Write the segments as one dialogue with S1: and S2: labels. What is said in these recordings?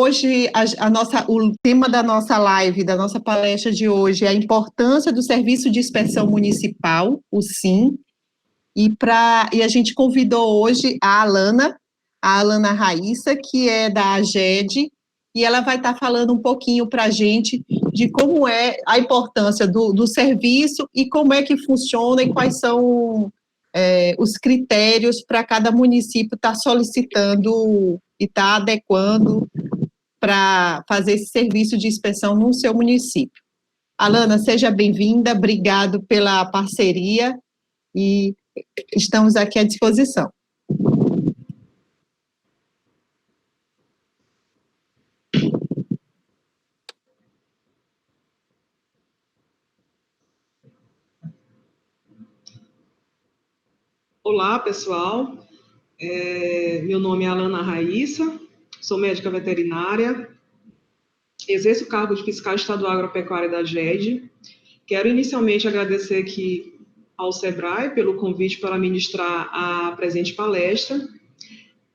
S1: hoje, o tema da nossa live, da nossa palestra de hoje é a importância do Serviço de Inspeção Municipal, o SIM, e a gente convidou hoje a Alana Raíssa, que é da AGED, e ela vai estar falando um pouquinho para a gente de como é a importância do serviço e como é que funciona e quais são os critérios para cada município estar solicitando e estar adequando para fazer esse serviço de inspeção no seu município. Alana, seja bem-vinda, obrigado pela parceria e estamos aqui à disposição.
S2: Olá, pessoal. Meu nome é Alana Raíssa, sou médica veterinária, exerço o cargo de fiscal estadual agropecuária da AGED. Quero inicialmente agradecer aqui ao SEBRAE pelo convite para ministrar a presente palestra.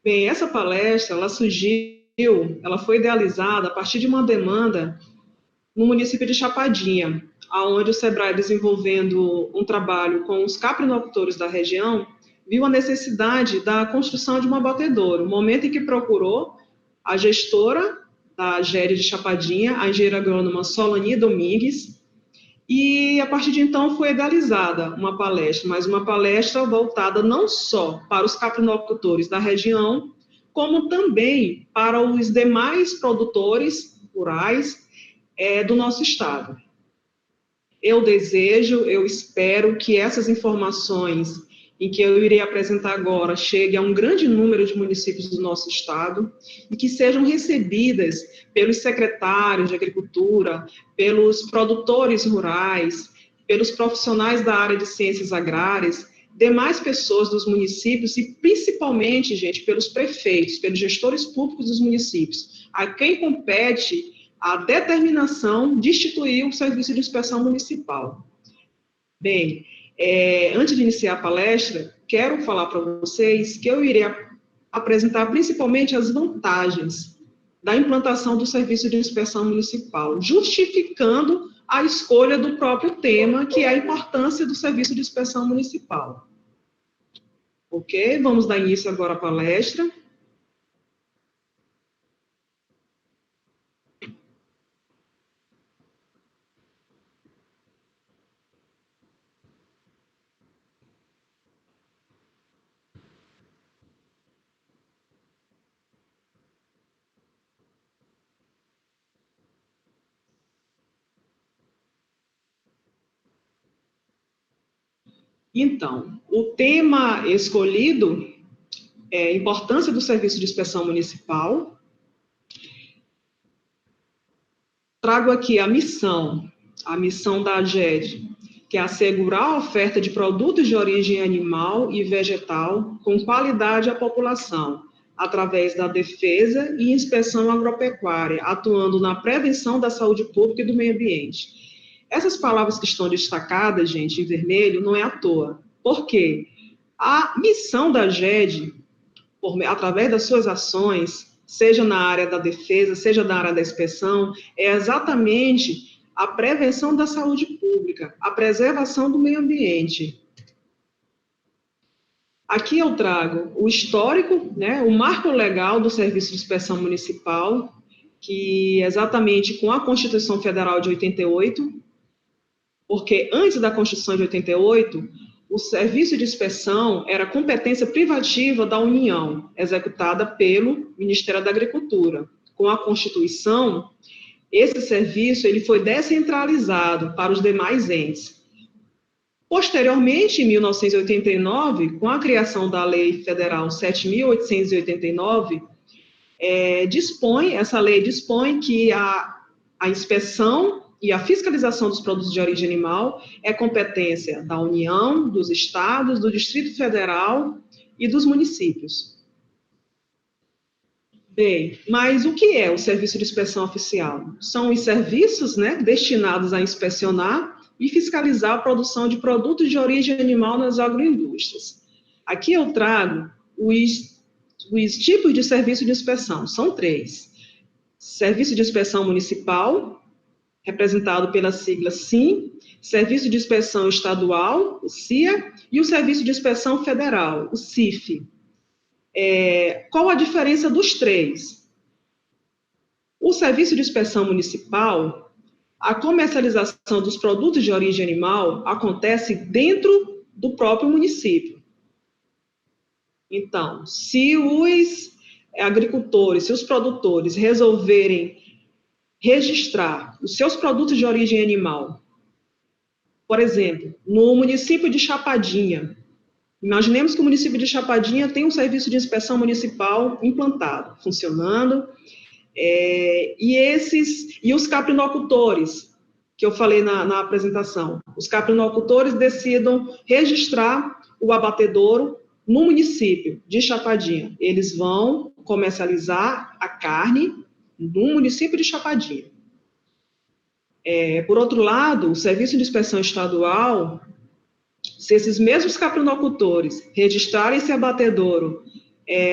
S2: Bem, essa palestra, ela foi idealizada a partir de uma demanda no município de Chapadinha, onde o SEBRAE, desenvolvendo um trabalho com os caprinocultores da região, viu a necessidade da construção de um abatedouro, momento em que procurou a gestora da AGED de Chapadinha, a engenheira agrônoma Solani Domingues, e a partir de então foi idealizada uma palestra, mas uma palestra voltada não só para os caprinocultores da região, como também para os demais produtores rurais do nosso estado. Eu espero que essas informações em que eu irei apresentar agora cheguem a um grande número de municípios do nosso estado e que sejam recebidas pelos secretários de agricultura, pelos produtores rurais, pelos profissionais da área de ciências agrárias, demais pessoas dos municípios e principalmente, gente, pelos prefeitos, pelos gestores públicos dos municípios, a quem compete a determinação de instituir o Serviço de Inspeção Municipal. Bem, antes de iniciar a palestra, quero falar para vocês que eu irei apresentar principalmente as vantagens da implantação do Serviço de Inspeção Municipal, justificando a escolha do próprio tema, que é a importância do Serviço de Inspeção Municipal. Ok? Vamos dar início agora à palestra. Então, o tema escolhido é a importância do Serviço de Inspeção Municipal. Trago aqui a missão da AGED, que é assegurar a oferta de produtos de origem animal e vegetal com qualidade à população, através da defesa e inspeção agropecuária, atuando na prevenção da saúde pública e do meio ambiente. Essas palavras que estão destacadas, gente, em vermelho, não é à toa. Por quê? A missão da AGED, através das suas ações, seja na área da defesa, seja na área da inspeção, é exatamente a prevenção da saúde pública, a preservação do meio ambiente. Aqui eu trago o histórico, o marco legal do Serviço de Inspeção Municipal, que exatamente com a Constituição Federal de 88, porque antes da Constituição de 88, o serviço de inspeção era competência privativa da União, executada pelo Ministério da Agricultura. Com a Constituição, esse serviço ele foi descentralizado para os demais entes. Posteriormente, em 1989, com a criação da Lei Federal 7.889, essa lei dispõe que a inspeção e a fiscalização dos produtos de origem animal é competência da União, dos estados, do Distrito Federal e dos municípios. Bem, mas o que é o Serviço de Inspeção Oficial? São os serviços, destinados a inspecionar e fiscalizar a produção de produtos de origem animal nas agroindústrias. Aqui eu trago os tipos de serviço de inspeção, são 3. Serviço de Inspeção Municipal, representado pela sigla SIM, Serviço de Inspeção Estadual, o CIA, e o Serviço de Inspeção Federal, o CIF. Qual a diferença dos três? O Serviço de Inspeção Municipal, a comercialização dos produtos de origem animal acontece dentro do próprio município. Então, se os agricultores, se os produtores resolverem registrar os seus produtos de origem animal, por exemplo, no município de Chapadinha, imaginemos que o município de Chapadinha tem um serviço de inspeção municipal implantado, funcionando, e os caprinocultores, que eu falei na apresentação, os caprinocultores decidam registrar o abatedouro no município de Chapadinha. Eles vão comercializar a carne no município de Chapadinha. Por outro lado, o Serviço de Inspeção Estadual, se esses mesmos caprinocultores registrarem esse abatedouro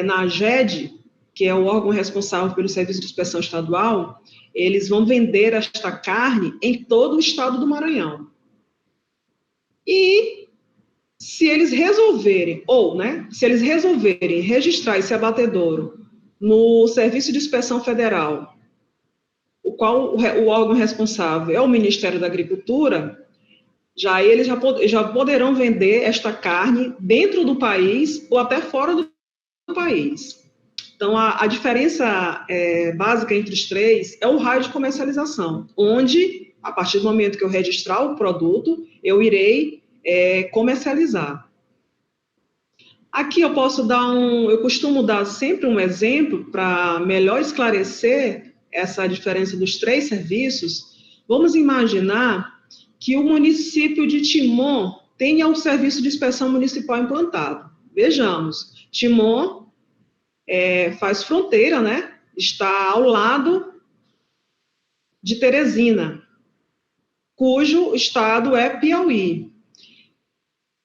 S2: na AGED, que é o órgão responsável pelo Serviço de Inspeção Estadual, eles vão vender esta carne em todo o estado do Maranhão. E se eles resolverem, se eles resolverem registrar esse abatedouro no Serviço de Inspeção Federal, o qual o órgão responsável é o Ministério da Agricultura, eles já poderão vender esta carne dentro do país ou até fora do país. Então, a diferença básica entre os três é o raio de comercialização, onde, a partir do momento que eu registrar o produto, eu irei comercializar. Aqui eu costumo dar sempre um exemplo para melhor esclarecer essa diferença dos três serviços. Vamos imaginar que o município de Timon tenha um serviço de inspeção municipal implantado. Vejamos, Timon faz fronteira, está ao lado de Teresina, cujo estado é Piauí.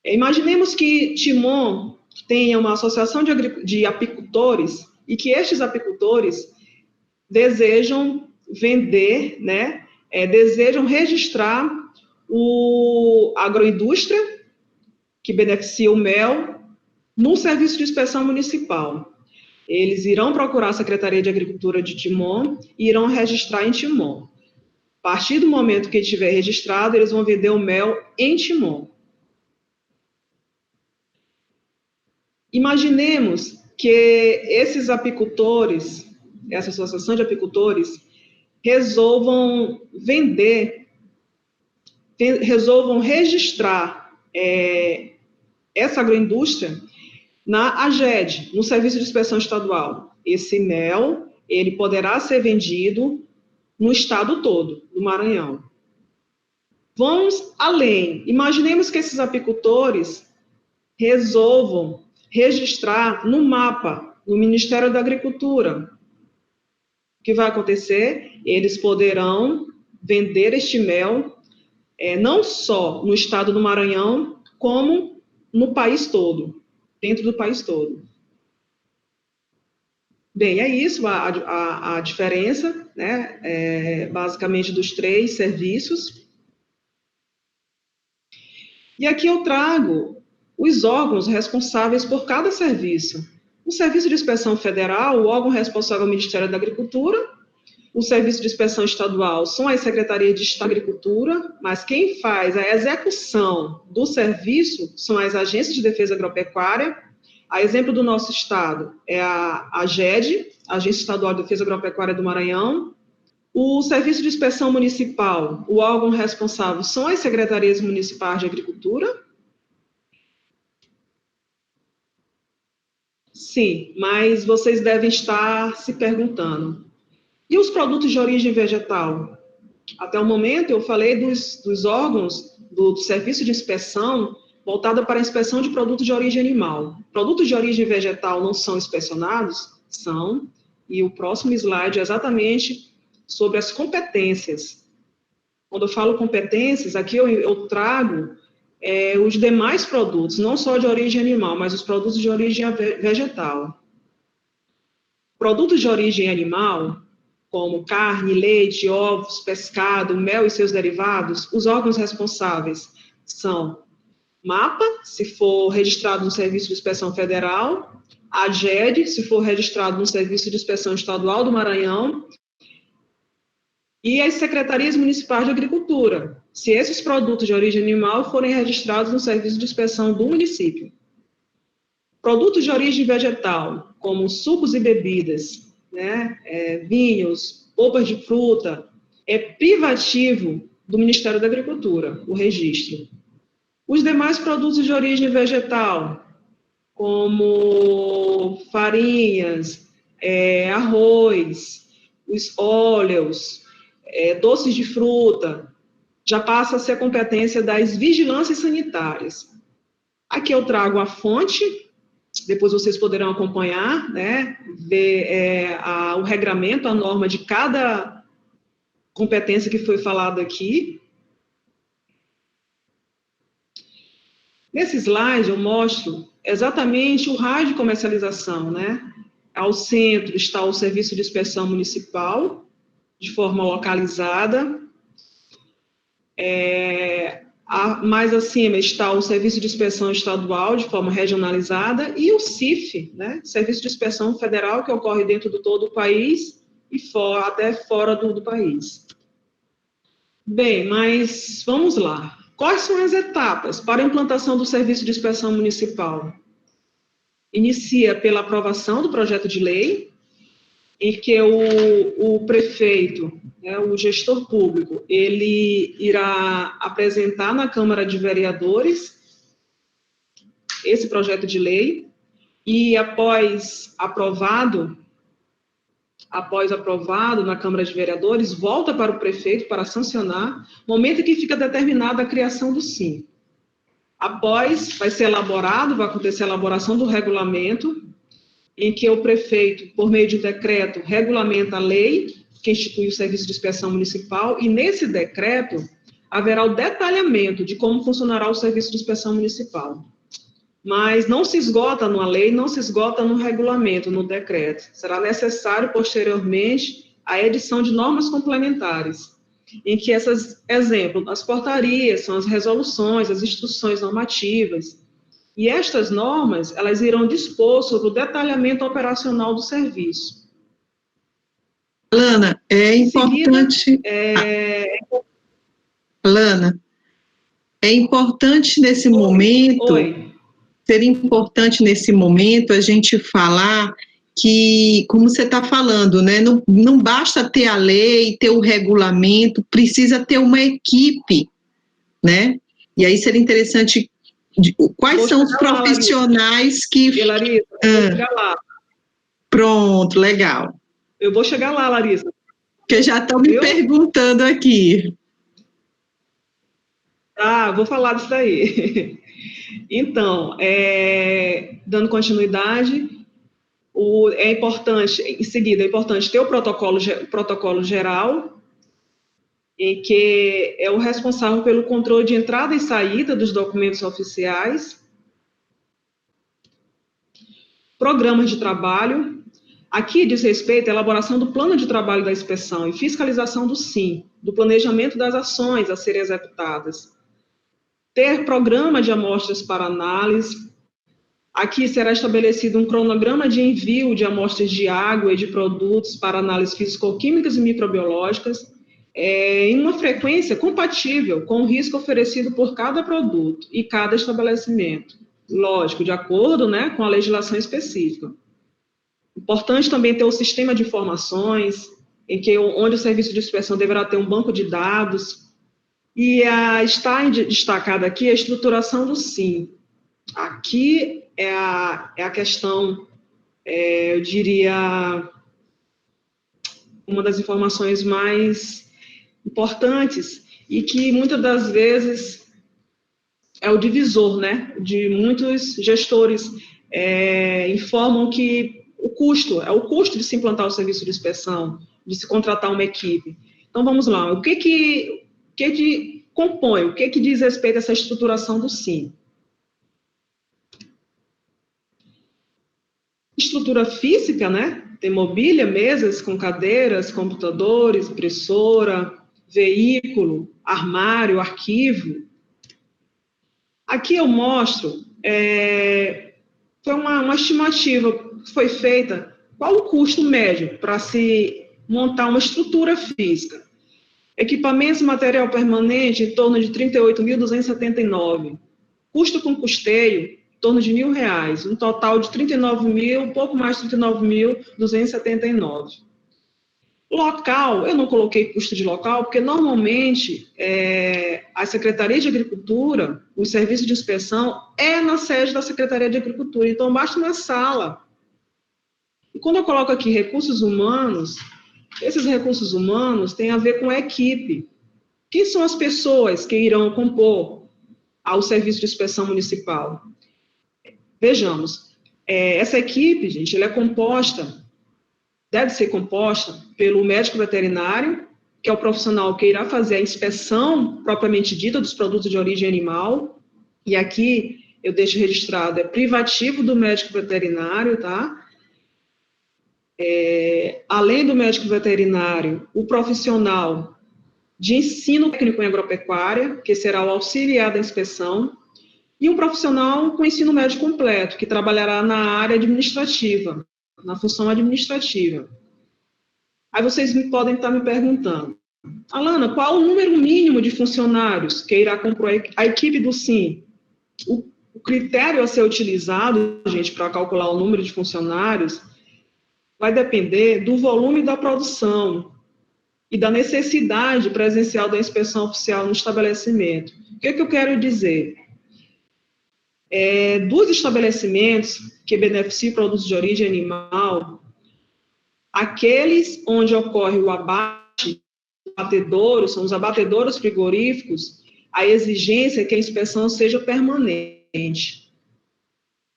S2: Imaginemos que Timon tenha uma associação de apicultores e que estes apicultores desejam vender, desejam registrar a agroindústria que beneficia o mel no Serviço de Inspeção Municipal. Eles irão procurar a Secretaria de Agricultura de Timon e irão registrar em Timon. A partir do momento que estiver registrado, eles vão vender o mel em Timon. Imaginemos que esses apicultores, essa associação de apicultores, resolvam registrar essa agroindústria na AGED, no Serviço de Inspeção Estadual. Esse mel, ele poderá ser vendido no estado todo, do Maranhão. Vamos além. Imaginemos que esses apicultores resolvam registrar no mapa, no Ministério da Agricultura. O que vai acontecer? Eles poderão vender este mel não só no estado do Maranhão, como no país todo, dentro do país todo. Bem, é isso a diferença, basicamente dos três serviços. E aqui eu trago os órgãos responsáveis por cada serviço. O Serviço de Inspeção Federal, o órgão responsável é o Ministério da Agricultura. O Serviço de Inspeção Estadual são as Secretarias de Estado da Agricultura, mas quem faz a execução do serviço são as Agências de Defesa Agropecuária. A exemplo do nosso estado é a AGED, Agência Estadual de Defesa Agropecuária do Maranhão. O Serviço de Inspeção Municipal, o órgão responsável são as Secretarias Municipais de Agricultura. Sim, mas vocês devem estar se perguntando, e os produtos de origem vegetal? Até o momento eu falei dos órgãos do Serviço de Inspeção voltado para a inspeção de produtos de origem animal. Produtos de origem vegetal não são inspecionados? São, e o próximo slide é exatamente sobre as competências. Quando eu falo competências, aqui eu trago os demais produtos, não só de origem animal, mas os produtos de origem vegetal. Produtos de origem animal, como carne, leite, ovos, pescado, mel e seus derivados, os órgãos responsáveis são MAPA, se for registrado no Serviço de Inspeção Federal, a AGED, se for registrado no Serviço de Inspeção Estadual do Maranhão, e as secretarias municipais de agricultura, se esses produtos de origem animal forem registrados no Serviço de Inspeção do município. Produtos de origem vegetal, como sucos e bebidas, né, vinhos, polpas de fruta, é privativo do Ministério da Agricultura, o registro. Os demais produtos de origem vegetal, como farinhas, arroz, os óleos, doces de fruta, já passa a ser competência das vigilâncias sanitárias. Aqui eu trago a fonte, depois vocês poderão acompanhar, né, ver o regramento, a norma de cada competência que foi falada aqui. Nesse slide eu mostro exatamente o raio de comercialização, né? Ao centro está o Serviço de Inspeção Municipal, de forma localizada. Mais acima está o Serviço de Inspeção Estadual, de forma regionalizada, e o CIF, né? Serviço de Inspeção Federal, que ocorre dentro de todo o país e até fora do país. Bem, mas vamos lá. Quais são as etapas para a implantação do Serviço de Inspeção Municipal? Inicia pela aprovação do projeto de lei, em que o prefeito, né, o gestor público, ele irá apresentar na Câmara de Vereadores esse projeto de lei, e após aprovado na Câmara de Vereadores, volta para o prefeito para sancionar, momento em que fica determinada a criação do SIM. Após, vai acontecer a elaboração do regulamento, em que o prefeito, por meio de um decreto, regulamenta a lei que institui o Serviço de Inspeção Municipal, e nesse decreto haverá o detalhamento de como funcionará o Serviço de Inspeção Municipal. Mas não se esgota numa lei, não se esgota no regulamento, no decreto. Será necessário, posteriormente, a edição de normas complementares, em que exemplo, as portarias, são as resoluções, as instruções normativas, e estas normas, elas irão dispor sobre o detalhamento operacional do serviço.
S1: Lana, Lana, é importante nesse momento...
S2: Oi.
S1: Seria importante nesse momento a gente falar que, como você está falando, né, não basta ter a lei, ter o regulamento, precisa ter uma equipe, né? E aí seria interessante, quais são os profissionais que...
S2: Larissa, eu vou chegar lá.
S1: Pronto, legal.
S2: Eu vou chegar lá, Larissa.
S1: Porque já estão me perguntando aqui.
S2: Vou falar disso daí. Então, dando continuidade, em seguida, é importante ter o protocolo geral, em que é o responsável pelo controle de entrada e saída dos documentos oficiais. Programas de trabalho. Aqui diz respeito à elaboração do plano de trabalho da inspeção e fiscalização do SIM, do planejamento das ações a serem executadas. Ter programa de amostras para análise. Aqui será estabelecido um cronograma de envio de amostras de água e de produtos para análises físico-químicas e microbiológicas, em uma frequência compatível com o risco oferecido por cada produto e cada estabelecimento. Lógico, de acordo, né, com a legislação específica. Importante também ter o sistema de informações, onde o serviço de inspeção deverá ter um banco de dados. E está destacada aqui a estruturação do SIM. Aqui é a questão, eu diria, uma das informações mais importantes e que muitas das vezes é o divisor, né? De muitos gestores informam que o custo de se implantar o serviço de inspeção, de se contratar uma equipe. Então, vamos lá. O que compõe, o que diz respeito a essa estruturação do SIM? Estrutura física, né? Tem mobília, mesas com cadeiras, computadores, impressora, veículo, armário, arquivo. Aqui eu mostro, foi uma estimativa que foi feita, qual o custo médio para se montar uma estrutura física. Equipamentos e material permanente, em torno de R$ 38.279. Custo com custeio, em torno de R$ 1.000. Um total de 39.000, um pouco mais de 39.279. Local, eu não coloquei custo de local, porque normalmente a Secretaria de Agricultura, o serviço de inspeção, é na sede da Secretaria de Agricultura, então basta uma sala. E quando eu coloco aqui recursos humanos, esses recursos humanos têm a ver com a equipe. Quem são as pessoas que irão compor ao serviço de inspeção municipal? Vejamos, essa equipe, gente, ela é composta, deve ser composta pelo médico veterinário, que é o profissional que irá fazer a inspeção propriamente dita dos produtos de origem animal, e aqui eu deixo registrado, é privativo do médico veterinário, tá? Além do médico veterinário, o profissional de ensino técnico em agropecuária, que será o auxiliar da inspeção, e um profissional com ensino médio completo, que trabalhará na área administrativa, na função administrativa. Aí vocês podem estar me perguntando, Alana, qual o número mínimo de funcionários que irá compor a equipe do SIM? O critério a ser utilizado, gente, para calcular o número de funcionários, vai depender do volume da produção e da necessidade presencial da inspeção oficial no estabelecimento. O que eu quero dizer? Dos estabelecimentos que beneficiam produtos de origem animal, aqueles onde ocorre o abate, abatedouros, são os abatedouros frigoríficos, a exigência é que a inspeção seja permanente.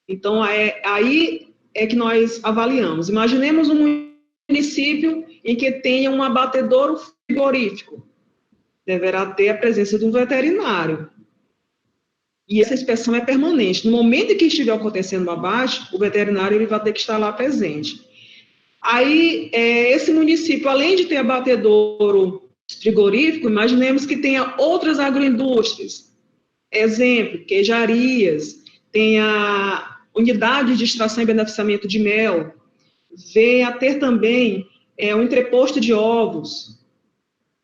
S2: Então, aí é que nós avaliamos. Imaginemos um município em que tenha um abatedouro frigorífico. Deverá ter a presença de um veterinário. E essa inspeção é permanente. No momento em que estiver acontecendo o abate, o veterinário ele vai ter que estar lá presente. Aí, esse município, além de ter abatedouro frigorífico, imaginemos que tenha outras agroindústrias. Exemplo, queijarias, tenha unidades de extração e beneficiamento de mel, venha a ter também um entreposto de ovos.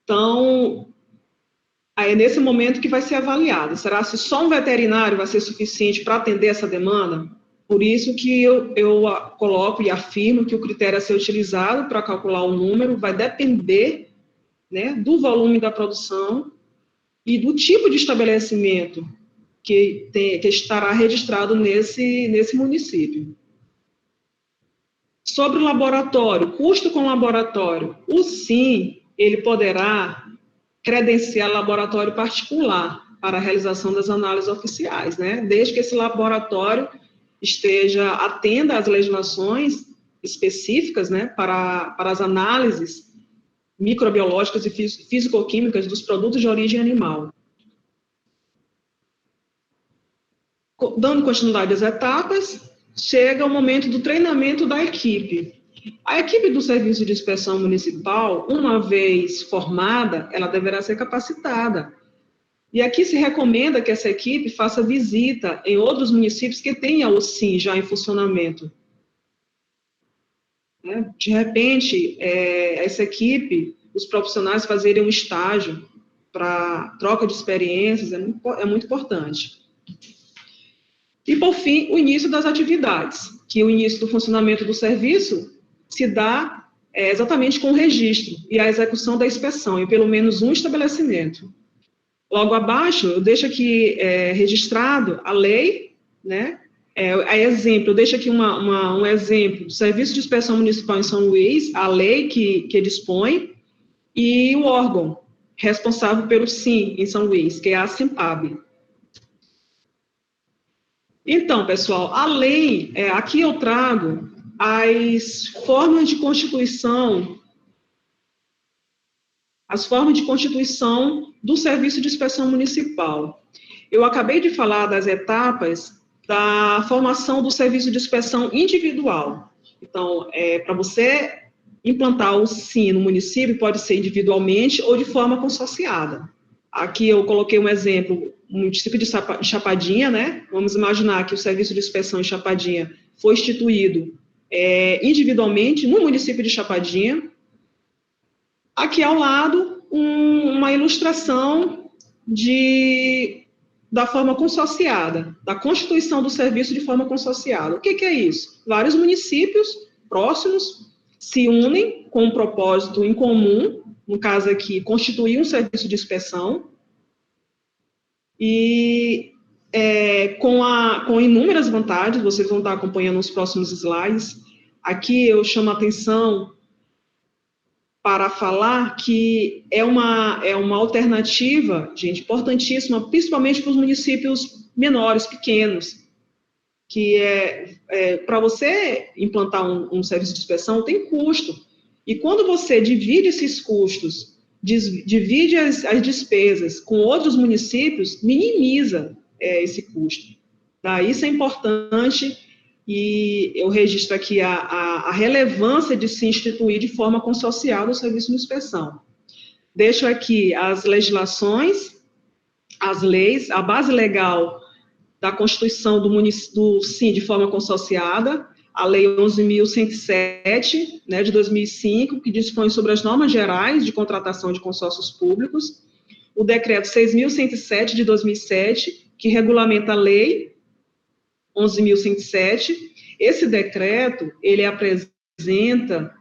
S2: Então, aí é nesse momento que vai ser avaliado. Será se só um veterinário vai ser suficiente para atender essa demanda? Por isso que eu coloco e afirmo que o critério a ser utilizado para calcular o número vai depender, né, do volume da produção e do tipo de estabelecimento que estará registrado nesse município. Sobre o laboratório, custo com laboratório, o SIM, ele poderá credenciar laboratório particular para a realização das análises oficiais, né? Desde que esse laboratório atenda às legislações específicas, né, para as análises microbiológicas e físico-químicas dos produtos de origem animal. Dando continuidade às etapas, chega o momento do treinamento da equipe. A equipe do Serviço de Inspeção Municipal, uma vez formada, ela deverá ser capacitada. E aqui se recomenda que essa equipe faça visita em outros municípios que tenham o SIM já em funcionamento. De repente, essa equipe, os profissionais fazerem um estágio para troca de experiências, é muito importante. E, por fim, o início das atividades, que o início do funcionamento do serviço se dá exatamente com o registro e a execução da inspeção em pelo menos um estabelecimento. Logo abaixo, eu deixo aqui registrado a lei, né? Eu deixo aqui um exemplo do Serviço de Inspeção Municipal em São Luís, a lei que dispõe, e o órgão responsável pelo SIM em São Luís, que é a SIMPAB. Então, pessoal, a lei, aqui eu trago as formas de constituição do Serviço de Inspeção Municipal. Eu acabei de falar das etapas da formação do Serviço de Inspeção Individual. Então, para você implantar o SIM no município, pode ser individualmente ou de forma consorciada. Aqui eu coloquei um exemplo, o município de Chapadinha, né? Vamos imaginar que o serviço de inspeção em Chapadinha foi instituído individualmente no município de Chapadinha. Aqui ao lado, uma ilustração da forma consorciada, da constituição do serviço de forma consorciada. O que é isso? Vários municípios próximos se unem com um propósito em comum, no caso aqui, constituir um serviço de inspeção, e com inúmeras vantagens, vocês vão estar acompanhando nos próximos slides. Aqui eu chamo a atenção para falar que é uma alternativa, gente, importantíssima, principalmente para os municípios menores, pequenos, que para você implantar um serviço de inspeção tem custo. E quando você divide esses custos, divide as despesas com outros municípios, minimiza esse custo. Tá? Isso é importante e eu registro aqui a relevância de se instituir de forma consorciada o serviço de inspeção. Deixo aqui as legislações, as leis, a base legal da Constituição do SIM de forma consorciada, a Lei 11.107, né, de 2005, que dispõe sobre as normas gerais de contratação de consórcios públicos, o Decreto 6.107, de 2007, que regulamenta a Lei 11.107. Esse decreto, ele apresenta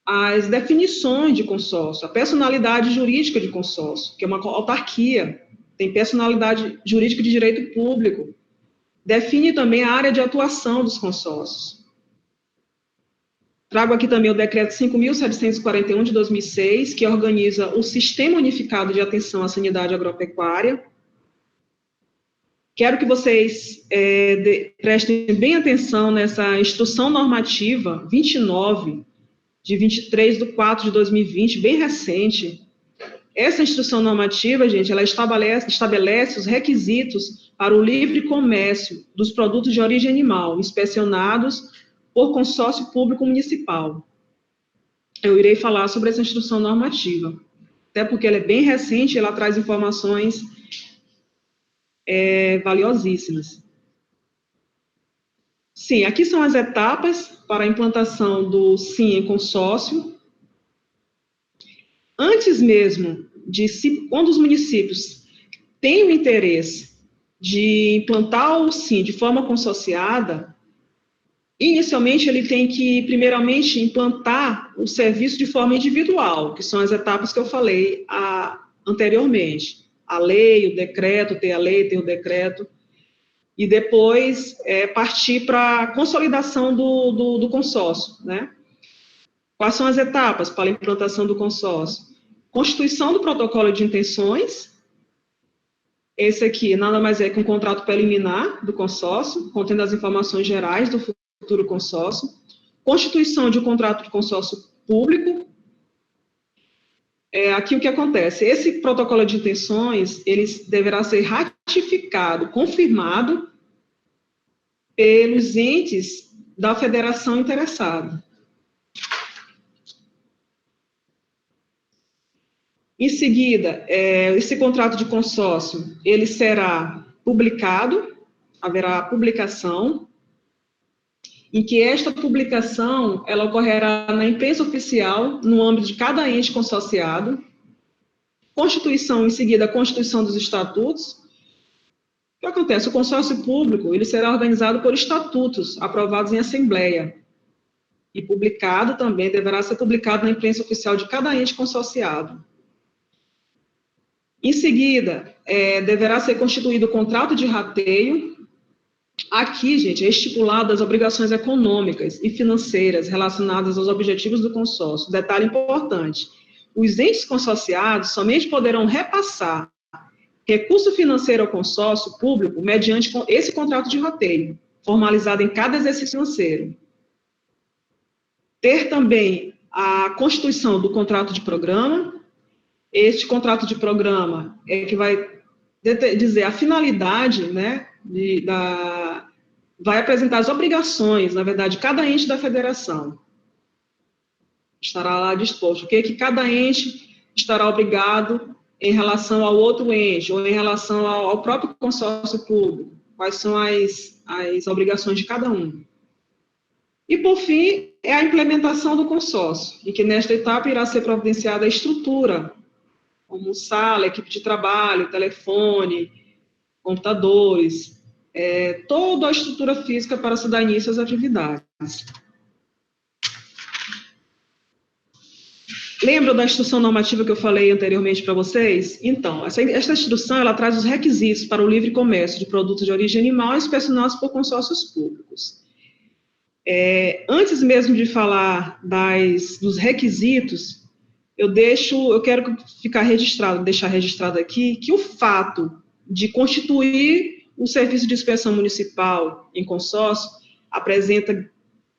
S2: as definições de consórcio, a personalidade jurídica de consórcio, que é uma autarquia, tem personalidade jurídica de direito público, define também a área de atuação dos consórcios. Trago aqui também o decreto 5.741 de 2006, que organiza o Sistema Unificado de Atenção à Sanidade Agropecuária. Quero que vocês prestem bem atenção nessa Instrução Normativa 29, de 23/4/2020, bem recente. Essa instrução normativa, gente, ela estabelece os requisitos para o livre comércio dos produtos de origem animal, inspecionados por consórcio público municipal. Eu irei falar sobre essa instrução normativa, até porque ela é bem recente, ela traz informações valiosíssimas. Sim, aqui são as etapas para a implantação do SIM em consórcio. Antes mesmo quando os municípios têm o interesse de implantar o SIM de forma consorciada, inicialmente ele tem que, primeiramente, implantar o serviço de forma individual, que são as etapas que eu falei anteriormente. A lei, o decreto, ter a lei, ter o decreto, e depois partir para a consolidação do consórcio, né? Quais são as etapas para a implantação do consórcio? Constituição do protocolo de intenções. Esse aqui nada mais é que um contrato preliminar do consórcio, contendo as informações gerais do futuro consórcio. Constituição de um contrato de consórcio público. Aqui o que acontece? Esse protocolo de intenções, ele deverá ser ratificado, confirmado pelos entes da federação interessada. Em seguida, esse contrato de consórcio, ele será publicado, haverá publicação, em que esta publicação, ela ocorrerá na imprensa oficial, no âmbito de cada ente consorciado, constituição, em seguida, a constituição dos estatutos. O que acontece? O consórcio público, ele será organizado por estatutos aprovados em assembleia, e publicado também, deverá ser publicado na imprensa oficial de cada ente consorciado. Em seguida, deverá ser constituído o contrato de rateio. Aqui, gente, é estipulado as obrigações econômicas e financeiras relacionadas aos objetivos do consórcio. Detalhe importante, os entes consorciados somente poderão repassar recurso financeiro ao consórcio público mediante esse contrato de rateio, formalizado em cada exercício financeiro. Ter também a constituição do contrato de programa. Este contrato de programa é que vai dizer a finalidade, né, vai apresentar as obrigações, na verdade, cada ente da federação. Estará lá disposto o que cada ente estará obrigado em relação ao outro ente, ou em relação ao próprio consórcio público, quais são as obrigações de cada um. E, por fim, é a implementação do consórcio, em que nesta etapa irá ser providenciada a estrutura, como sala, equipe de trabalho, telefone, computadores, toda a estrutura física para se dar início às atividades. Lembra da instrução normativa que eu falei anteriormente para vocês? Então, esta instrução, ela traz os requisitos para o livre comércio de produtos de origem animal inspecionados por consórcios públicos. Antes mesmo de falar dos requisitos, eu quero deixar registrado aqui que o fato de constituir um serviço de inspeção municipal em consórcio apresenta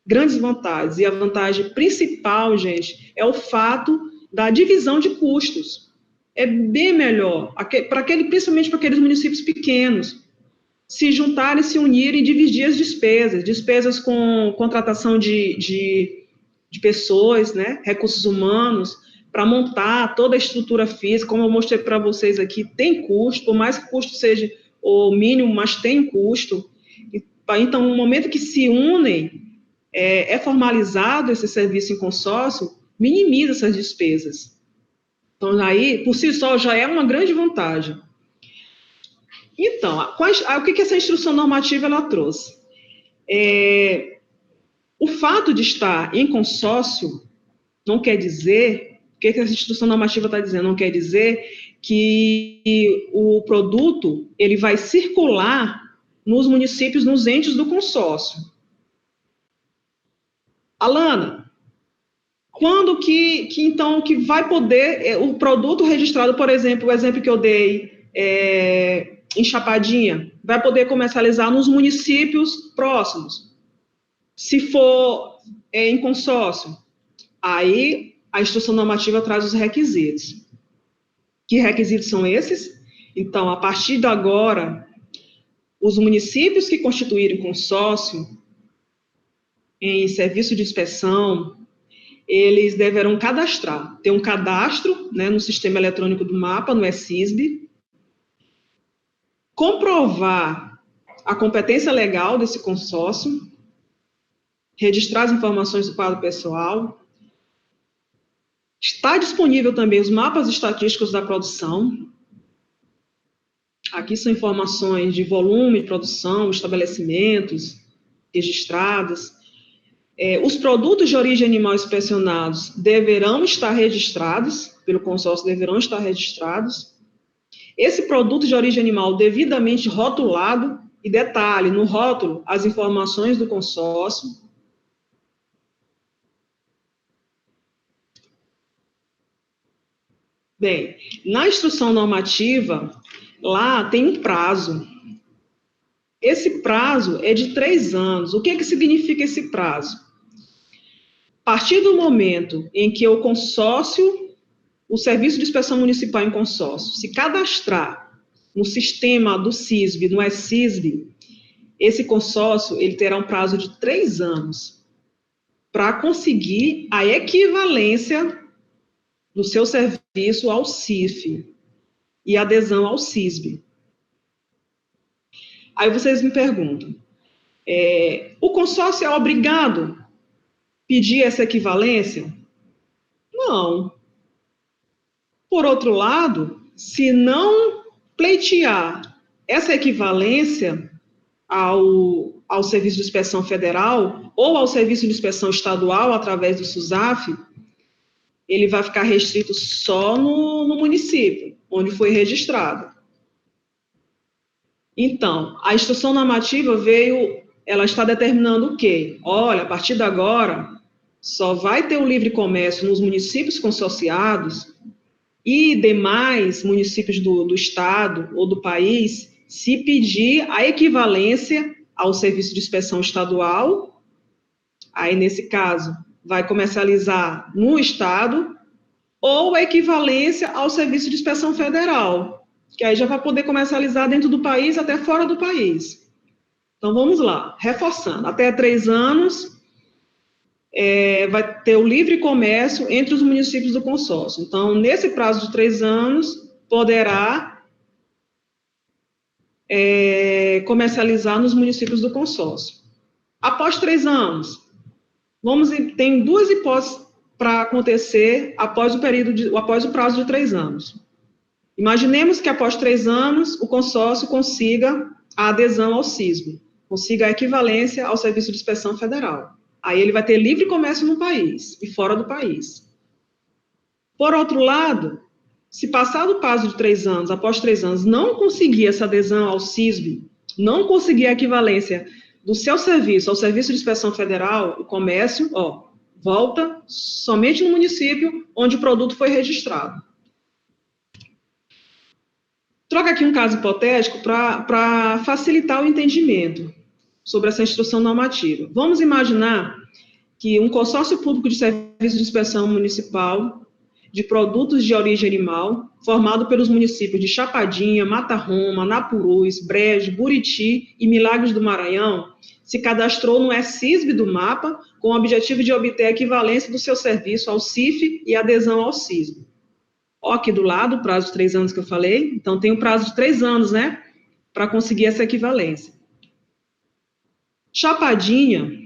S2: grandes vantagens, e a vantagem principal, gente, é o fato da divisão de custos. É bem melhor, principalmente para aqueles municípios pequenos, se juntarem, se unirem e dividir as despesas com contratação de pessoas, né, recursos humanos, para montar toda a estrutura física, como eu mostrei para vocês aqui, tem custo, por mais que o custo seja o mínimo, mas tem custo. Então, no momento que se unem, é formalizado esse serviço em consórcio, minimiza essas despesas. Então, aí, por si só, já é uma grande vantagem. Então, o que essa instrução normativa ela trouxe? O fato de estar em consórcio não quer dizer, o que essa instrução normativa está dizendo? Não quer dizer que o produto ele vai circular nos municípios, nos entes do consórcio. Alana, quando então que vai poder o produto registrado, por exemplo, o exemplo que eu dei em Chapadinha, vai poder comercializar nos municípios próximos, se for em consórcio? Aí a instrução normativa traz os requisitos. Que requisitos são esses? Então, a partir de agora, os municípios que constituírem consórcio em serviço de inspeção, eles deverão ter um cadastro, né, no sistema eletrônico do mapa, no ESISB, comprovar a competência legal desse consórcio, registrar as informações do quadro pessoal. Está disponível também os mapas estatísticos da produção. Aqui são informações de volume de produção, estabelecimentos registrados. Os produtos de origem animal inspecionados deverão estar registrados, pelo consórcio deverão estar registrados. Esse produto de origem animal devidamente rotulado, e detalhe, no rótulo, as informações do consórcio. Bem, na instrução normativa, lá tem um prazo. Esse prazo é de 3 anos. O que significa esse prazo? A partir do momento em que o Serviço de Inspeção Municipal em Consórcio, se cadastrar no sistema do SISB, no ESISB, esse consórcio ele terá um prazo de 3 anos para conseguir a equivalência do seu serviço ao CIF e adesão ao SISB. Aí vocês me perguntam, o consórcio é obrigado a pedir essa equivalência? Não. Por outro lado, se não pleitear essa equivalência ao Serviço de Inspeção Federal ou ao Serviço de Inspeção Estadual, através do SUSAF, ele vai ficar restrito só no município, onde foi registrado. Então, a instrução normativa ela está determinando o quê? Olha, a partir de agora, só vai ter o livre comércio nos municípios consorciados e demais municípios do estado ou do país, se pedir a equivalência ao serviço de inspeção estadual, aí nesse caso vai comercializar no estado, ou a equivalência ao serviço de inspeção federal, que aí já vai poder comercializar dentro do país até fora do país. Então, vamos lá, reforçando, até 3 anos, vai ter o livre comércio entre os municípios do consórcio. Então, nesse prazo de 3 anos, poderá comercializar nos municípios do consórcio. Após 3 anos, tem 2 hipóteses para acontecer após o prazo de 3 anos. Imaginemos que após 3 anos, o consórcio consiga a adesão ao SISB, consiga a equivalência ao Serviço de Inspeção Federal. Aí ele vai ter livre comércio no país e fora do país. Por outro lado, se passar do prazo de 3 anos, após 3 anos, não conseguir essa adesão ao SISB, não conseguir a equivalência do seu serviço ao Serviço de Inspeção Federal, o comércio, volta somente no município onde o produto foi registrado. Troca aqui um caso hipotético para facilitar o entendimento sobre essa instrução normativa. Vamos imaginar que um consórcio público de serviço de inspeção municipal de produtos de origem animal, formado pelos municípios de Chapadinha, Mata Roma, Napurus, Brejo, Buriti e Milagres do Maranhão, se cadastrou no SISB do MAPA com o objetivo de obter a equivalência do seu serviço ao CIF e adesão ao SISB. Aqui do lado, o prazo de 3 anos que eu falei, então tem um prazo de 3 anos, né, para conseguir essa equivalência. Chapadinha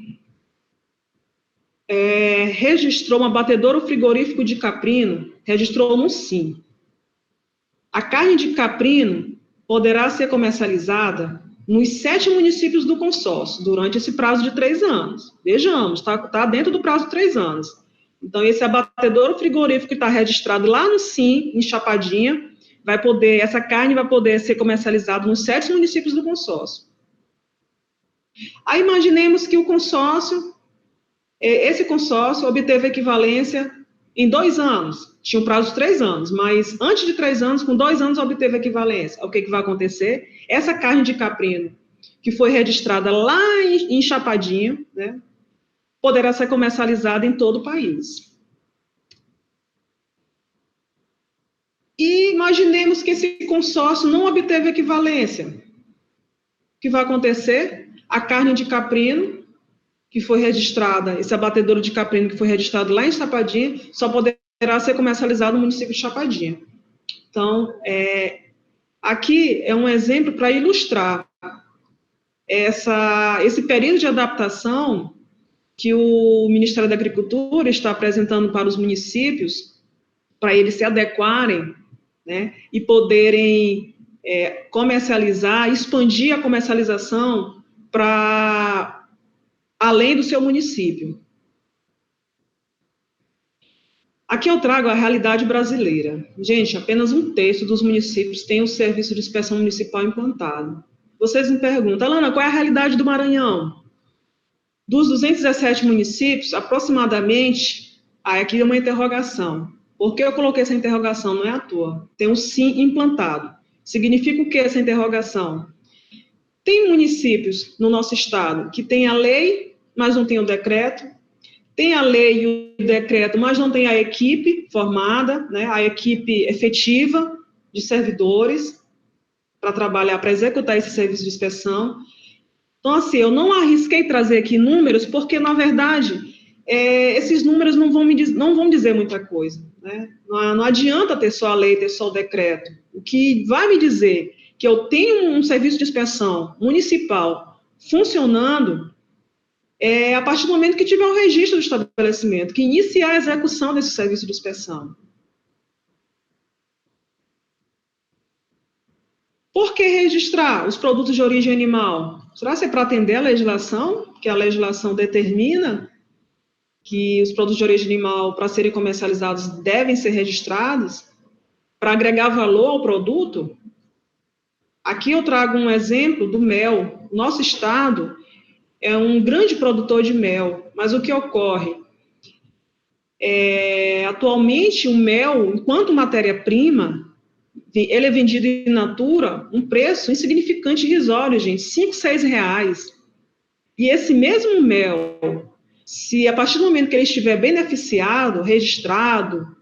S2: registrou um abatedouro frigorífico de caprino, registrou no SIM. A carne de caprino poderá ser comercializada nos 7 municípios do consórcio, durante esse prazo de 3 anos. Vejamos, está dentro do prazo de 3 anos. Então, esse abatedouro frigorífico que está registrado lá no SIM, em Chapadinha, essa carne vai poder ser comercializada nos 7 municípios do consórcio. Aí, imaginemos que esse consórcio obteve equivalência em 2 anos. Tinha um prazo de 3 anos, mas antes de 3 anos, com 2 anos, obteve equivalência. O que vai acontecer? Essa carne de caprino, que foi registrada lá em Chapadinha, né, poderá ser comercializada em todo o país. E imaginemos que esse consórcio não obteve equivalência. O que vai acontecer? A carne de caprino, que foi registrada, esse abatedouro de caprino que foi registrado lá em Chapadinha, só poderá ser comercializado no município de Chapadinha. Então, aqui é um exemplo para ilustrar esse período de adaptação que o Ministério da Agricultura está apresentando para os municípios, para eles se adequarem, né, e poderem comercializar, expandir a comercialização para além do seu município. Aqui eu trago a realidade brasileira. Gente, apenas 1/3 dos municípios tem o serviço de inspeção municipal implantado. Vocês me perguntam, Alana, qual é a realidade do Maranhão? Dos 217 municípios, aproximadamente, aqui é uma interrogação. Por que eu coloquei essa interrogação? Não é à toa. Tem um sim implantado. Significa o que essa interrogação? Tem municípios no nosso estado que tem a lei, mas não tem o decreto. Tem a lei e o decreto, mas não tem a equipe formada, né, a equipe efetiva de servidores para trabalhar, para executar esse serviço de inspeção. Então, assim, eu não arrisquei trazer aqui números, porque, na verdade, esses números não vão dizer muita coisa, né? Não adianta ter só a lei, ter só o decreto. O que vai me dizer que eu tenho um serviço de inspeção municipal funcionando a partir do momento que tiver um registro do estabelecimento, que iniciar a execução desse serviço de inspeção. Por que registrar os produtos de origem animal? Será que é para atender a legislação? Que a legislação determina que os produtos de origem animal, para serem comercializados, devem ser registrados? Para agregar valor ao produto? Aqui eu trago um exemplo do mel. Nosso estado é um grande produtor de mel, mas o que ocorre? Atualmente, o mel, enquanto matéria-prima, ele é vendido in natura, um preço insignificante e irrisório, gente, 5, 6 reais. E esse mesmo mel, se a partir do momento que ele estiver beneficiado, registrado,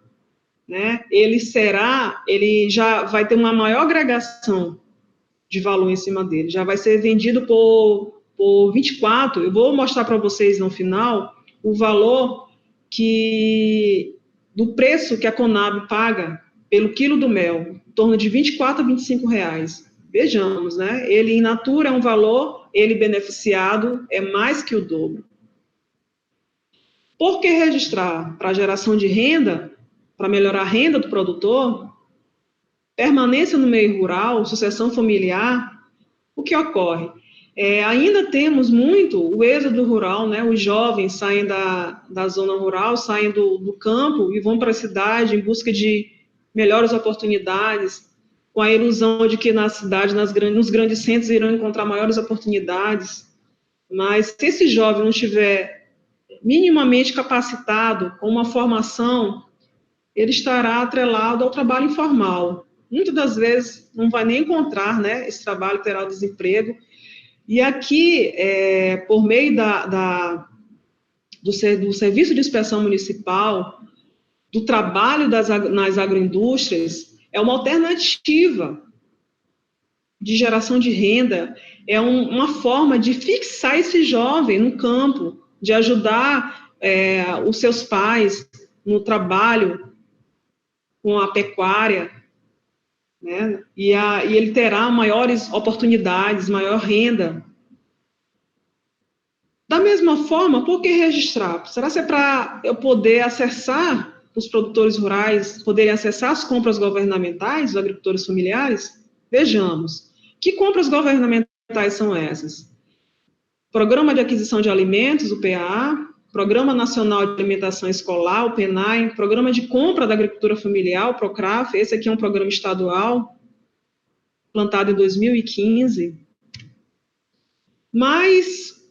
S2: né, ele já vai ter uma maior agregação de valor em cima dele, já vai ser vendido por por 24, eu vou mostrar para vocês no final o valor do preço que a Conab paga pelo quilo do mel, em torno de 24 a 25 reais. Vejamos, né? Ele in natura é um valor, ele beneficiado é mais que o dobro. Por que registrar? Para geração de renda, para melhorar a renda do produtor, permanência no meio rural, sucessão familiar, o que ocorre? Ainda temos muito o êxodo rural, né? Os jovens saem da zona rural, saem do campo e vão para a cidade em busca de melhores oportunidades, com a ilusão de que na cidade, nos grandes centros, irão encontrar maiores oportunidades. Mas se esse jovem não estiver minimamente capacitado, com uma formação, ele estará atrelado ao trabalho informal. Muitas das vezes não vai nem encontrar, né, esse trabalho, terá desemprego. E aqui, por meio do Serviço de Inspeção Municipal, do trabalho nas agroindústrias, é uma alternativa de geração de renda, é uma forma de fixar esse jovem no campo, de ajudar os seus pais no trabalho com a pecuária, né? E ele terá maiores oportunidades, maior renda. Da mesma forma, por que registrar? Será que é para eu poder acessar, os produtores rurais poderem acessar as compras governamentais, os agricultores familiares? Vejamos. Que compras governamentais são essas? Programa de Aquisição de Alimentos, o PAA, Programa Nacional de Alimentação Escolar, o PNAE, Programa de Compra da Agricultura Familiar, o PROCRAF, esse aqui é um programa estadual, plantado em 2015. Mas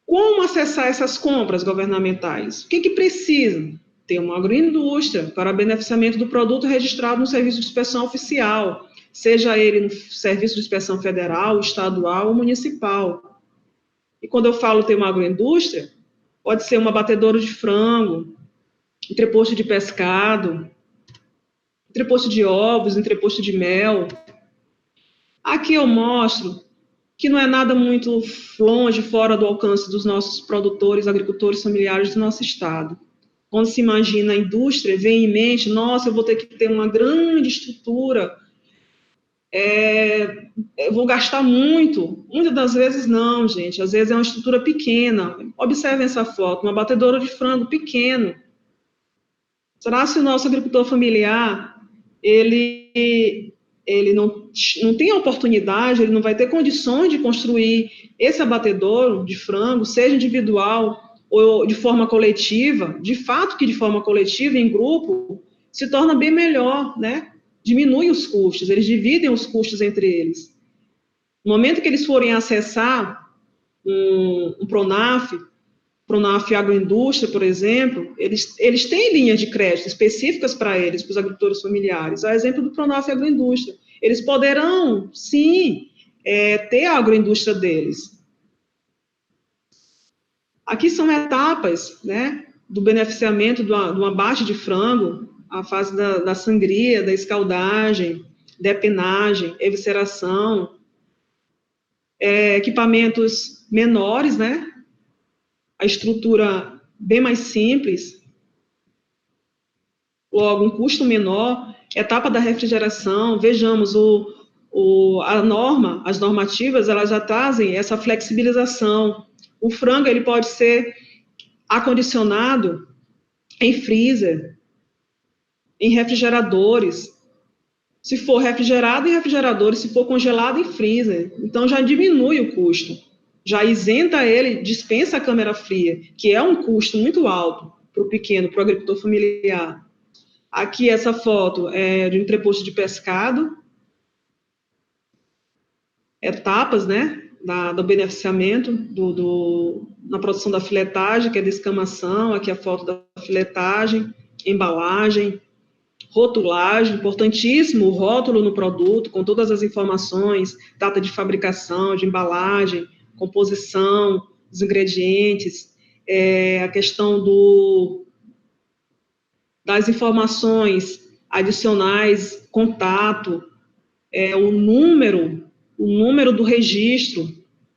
S2: como acessar essas compras governamentais? O que precisa? Ter uma agroindústria para beneficiamento do produto registrado no Serviço de Inspeção Oficial, seja ele no Serviço de Inspeção Federal, estadual ou municipal. E quando eu falo ter uma agroindústria, pode ser uma batedora de frango, entreposto de pescado, entreposto de ovos, entreposto de mel. Aqui eu mostro que não é nada muito longe, fora do alcance dos nossos produtores, agricultores familiares do nosso estado. Quando se imagina a indústria, vem em mente, nossa, eu vou ter que ter uma grande estrutura, eu vou gastar muito. Muitas das vezes não, gente, às vezes é uma estrutura pequena. Observem essa foto, uma batedora de frango pequeno. Será que o nosso agricultor familiar, ele não tem a oportunidade, ele não vai ter condições de construir esse abatedouro de frango, seja individual ou de forma coletiva? De fato que de forma coletiva, em grupo, se torna bem melhor, né? Diminui os custos, eles dividem os custos entre eles. No momento que eles forem acessar um PRONAF Agroindústria, por exemplo, eles têm linhas de crédito específicas para eles, para os agricultores familiares. A exemplo do PRONAF Agroindústria. Eles poderão, sim, ter a agroindústria deles. Aqui são etapas, né, do beneficiamento de um abate de frango, a fase da sangria, da escaldagem, depenagem, evisceração, equipamentos menores, né, a estrutura bem mais simples, logo um custo menor, etapa da refrigeração. Vejamos, as normativas, elas já trazem essa flexibilização. O frango, ele pode ser acondicionado em freezer, em refrigeradores, se for refrigerado em refrigeradores, se for congelado em freezer. Então já diminui o custo, já isenta ele, dispensa a câmara fria, que é um custo muito alto para o pequeno, para o agricultor familiar. Aqui essa foto é de um entreposto de pescado, etapas, né, do beneficiamento na produção da filetagem, que é descamação. Aqui a foto da filetagem, embalagem, rotulagem, importantíssimo o rótulo no produto, com todas as informações, data de fabricação, de embalagem, composição, dos ingredientes, a questão das informações adicionais, contato, o número do registro,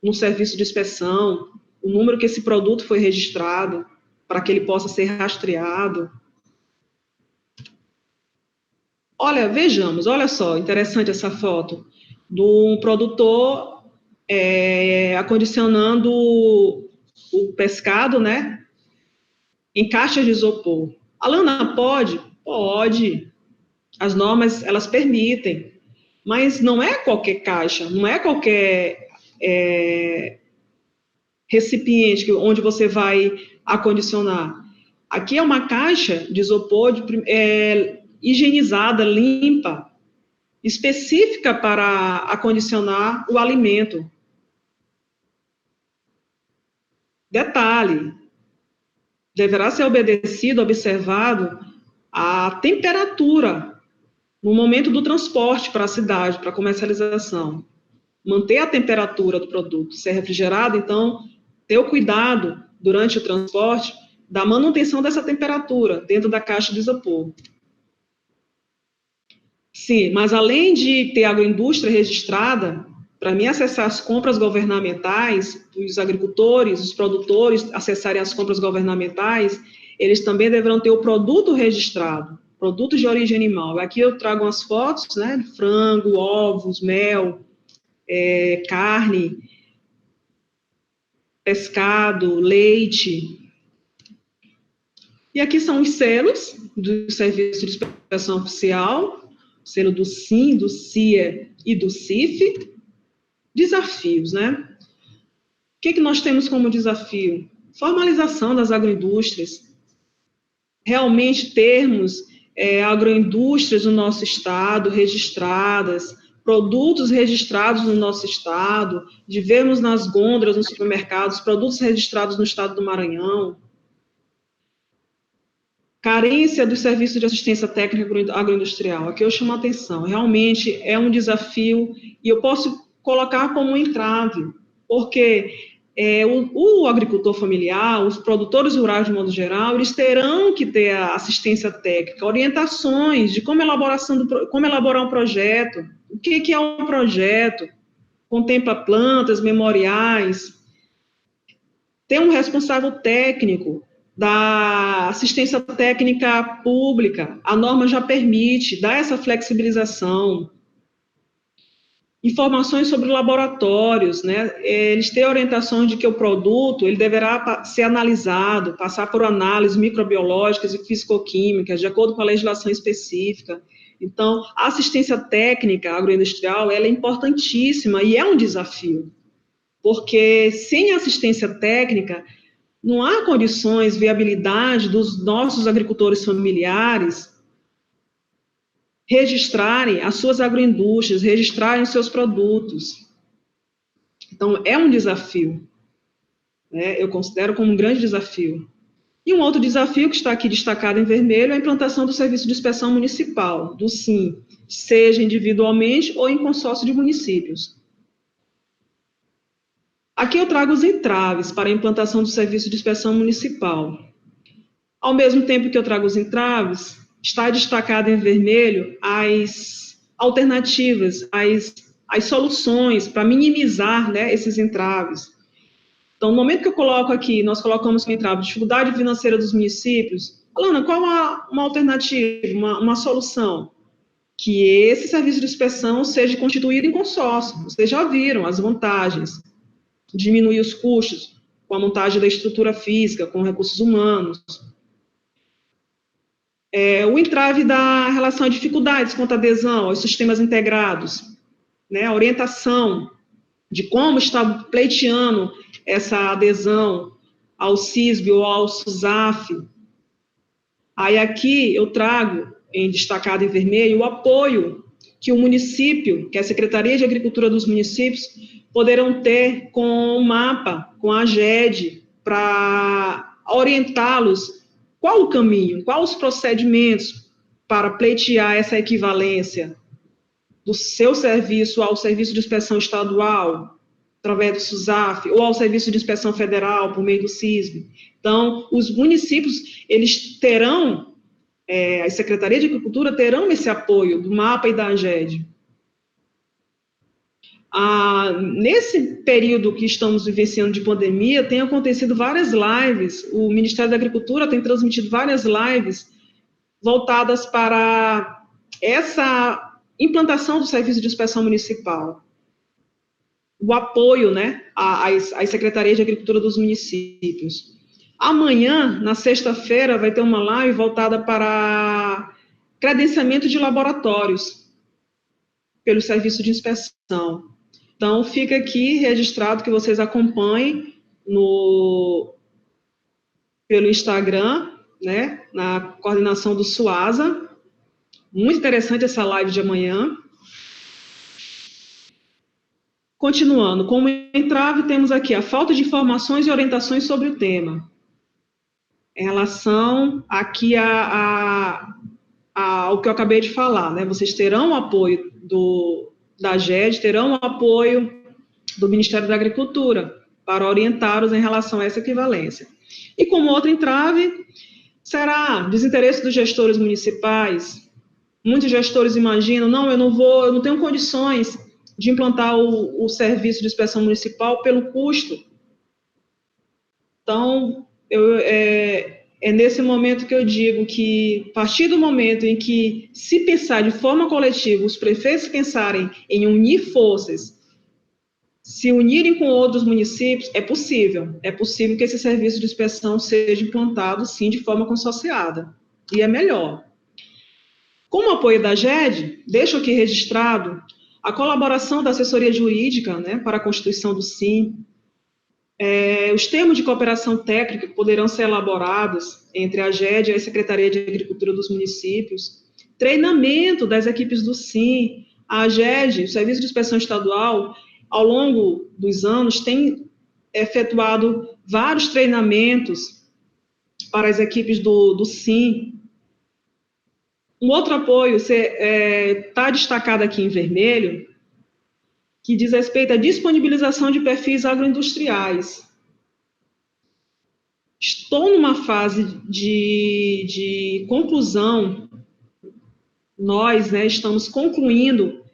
S2: no serviço de inspeção, o número que esse produto foi registrado, para que ele possa ser rastreado. Olha, vejamos, olha só, interessante essa foto, do produtor acondicionando o pescado, né, em caixas de isopor. Alana, pode? Pode. As normas, elas permitem. Mas não é qualquer caixa, não é qualquer recipiente onde você vai acondicionar. Aqui é uma caixa de isopor higienizada, limpa, específica para acondicionar o alimento. Detalhe, deverá ser obedecido, observado a temperatura no momento do transporte para a cidade, para a comercialização. Manter a temperatura do produto. Se é refrigerado, então, ter o cuidado durante o transporte da manutenção dessa temperatura dentro da caixa de isopor. Sim, mas além de ter agroindústria registrada, para mim acessar as compras governamentais, os agricultores, os produtores acessarem as compras governamentais, eles também deverão ter o produto registrado, produtos de origem animal. Aqui eu trago umas fotos, né, de frango, ovos, mel, carne, pescado, leite. E aqui são os selos do Serviço de Inspeção Oficial, selo do SIM, do CIA e do CIF. Desafios, né? O que nós temos como desafio? Formalização das agroindústrias. Realmente termos agroindústrias no nosso estado, registradas, produtos registrados no nosso estado, de vermos nas gôndolas, nos supermercados, produtos registrados no estado do Maranhão. Carência do serviço de assistência técnica agroindustrial. Aqui eu chamo a atenção. Realmente é um desafio e eu posso colocar como um entrave, porque o agricultor familiar, os produtores rurais de modo geral, eles terão que ter a assistência técnica, orientações de como elaborar um projeto, o que é um projeto, contempla plantas, memoriais, ter um responsável técnico da assistência técnica pública, a norma já permite dar essa flexibilização. Informações sobre laboratórios, né? Eles têm orientações de que o produto ele deverá ser analisado, passar por análises microbiológicas e fisicoquímicas, de acordo com a legislação específica. Então, a assistência técnica agroindustrial ela é importantíssima e é um desafio, porque sem assistência técnica, não há condições, viabilidade dos nossos agricultores familiares registrarem as suas agroindústrias, registrarem os seus produtos. Então, é um desafio, né? Eu considero como um grande desafio. E um outro desafio que está aqui destacado em vermelho é a implantação do serviço de inspeção municipal, do SIM, seja individualmente ou em consórcio de municípios. Aqui eu trago os entraves para a implantação do serviço de inspeção municipal. Ao mesmo tempo que eu trago os entraves, está destacado em vermelho as alternativas, as soluções para minimizar, né, esses entraves. Então, no momento que eu coloco aqui, nós colocamos como entrave dificuldade financeira dos municípios. Alana, qual uma alternativa, uma solução? Que esse serviço de inspeção seja constituído em consórcio. Vocês já viram as vantagens. Diminuir os custos com a montagem da estrutura física, com recursos humanos. O entrave da relação a dificuldades quanto à adesão aos sistemas integrados, né, a orientação de como está pleiteando essa adesão ao CISB ou ao SUSAF. Aí aqui eu trago, destacado em vermelho, o apoio que o município, que a Secretaria de Agricultura dos municípios, poderão ter com o MAPA, com a AGED, para orientá-los qual o caminho, quais os procedimentos para pleitear essa equivalência do seu serviço ao serviço de inspeção estadual, através do SUSAF, ou ao serviço de inspeção federal, por meio do CISB. Então, os municípios, eles terão, a Secretaria de Agricultura terão esse apoio do MAPA e da AGED. Nesse período que estamos vivenciando de pandemia, tem acontecido várias lives, o Ministério da Agricultura tem transmitido várias lives voltadas para essa implantação do serviço de inspeção municipal, o apoio, né, às secretarias de agricultura dos municípios. Amanhã, na sexta-feira, vai ter uma live voltada para credenciamento de laboratórios pelo serviço de inspeção. Então, fica aqui registrado que vocês acompanhem pelo Instagram, né, na coordenação do Suasa. Muito interessante essa live de amanhã. Continuando, como entrave, temos aqui a falta de informações e orientações sobre o tema. Em relação aqui ao que eu acabei de falar, né? Vocês terão o apoio da GED, terão o apoio do Ministério da Agricultura para orientá-los em relação a essa equivalência. E como outro entrave, será desinteresse dos gestores municipais. Muitos gestores imaginam, não, eu não tenho condições de implantar o serviço de inspeção municipal pelo custo. Então, é nesse momento que eu digo que, a partir do momento em que se pensar de forma coletiva, os prefeitos pensarem em unir forças, se unirem com outros municípios, é possível que esse serviço de inspeção seja implantado, sim, de forma consorciada, e é melhor. Como apoio da GED, deixo aqui registrado a colaboração da assessoria jurídica, né, para a constituição do SIM, os termos de cooperação técnica poderão ser elaborados entre a GED e a Secretaria de Agricultura dos municípios, treinamento das equipes do SIM, a GED, o Serviço de Inspeção Estadual, ao longo dos anos, tem efetuado vários treinamentos para as equipes do SIM. Um outro apoio está destacado aqui em vermelho, que diz respeito à disponibilização de perfis agroindustriais. Estou numa fase de conclusão, nós, né, estamos concluindo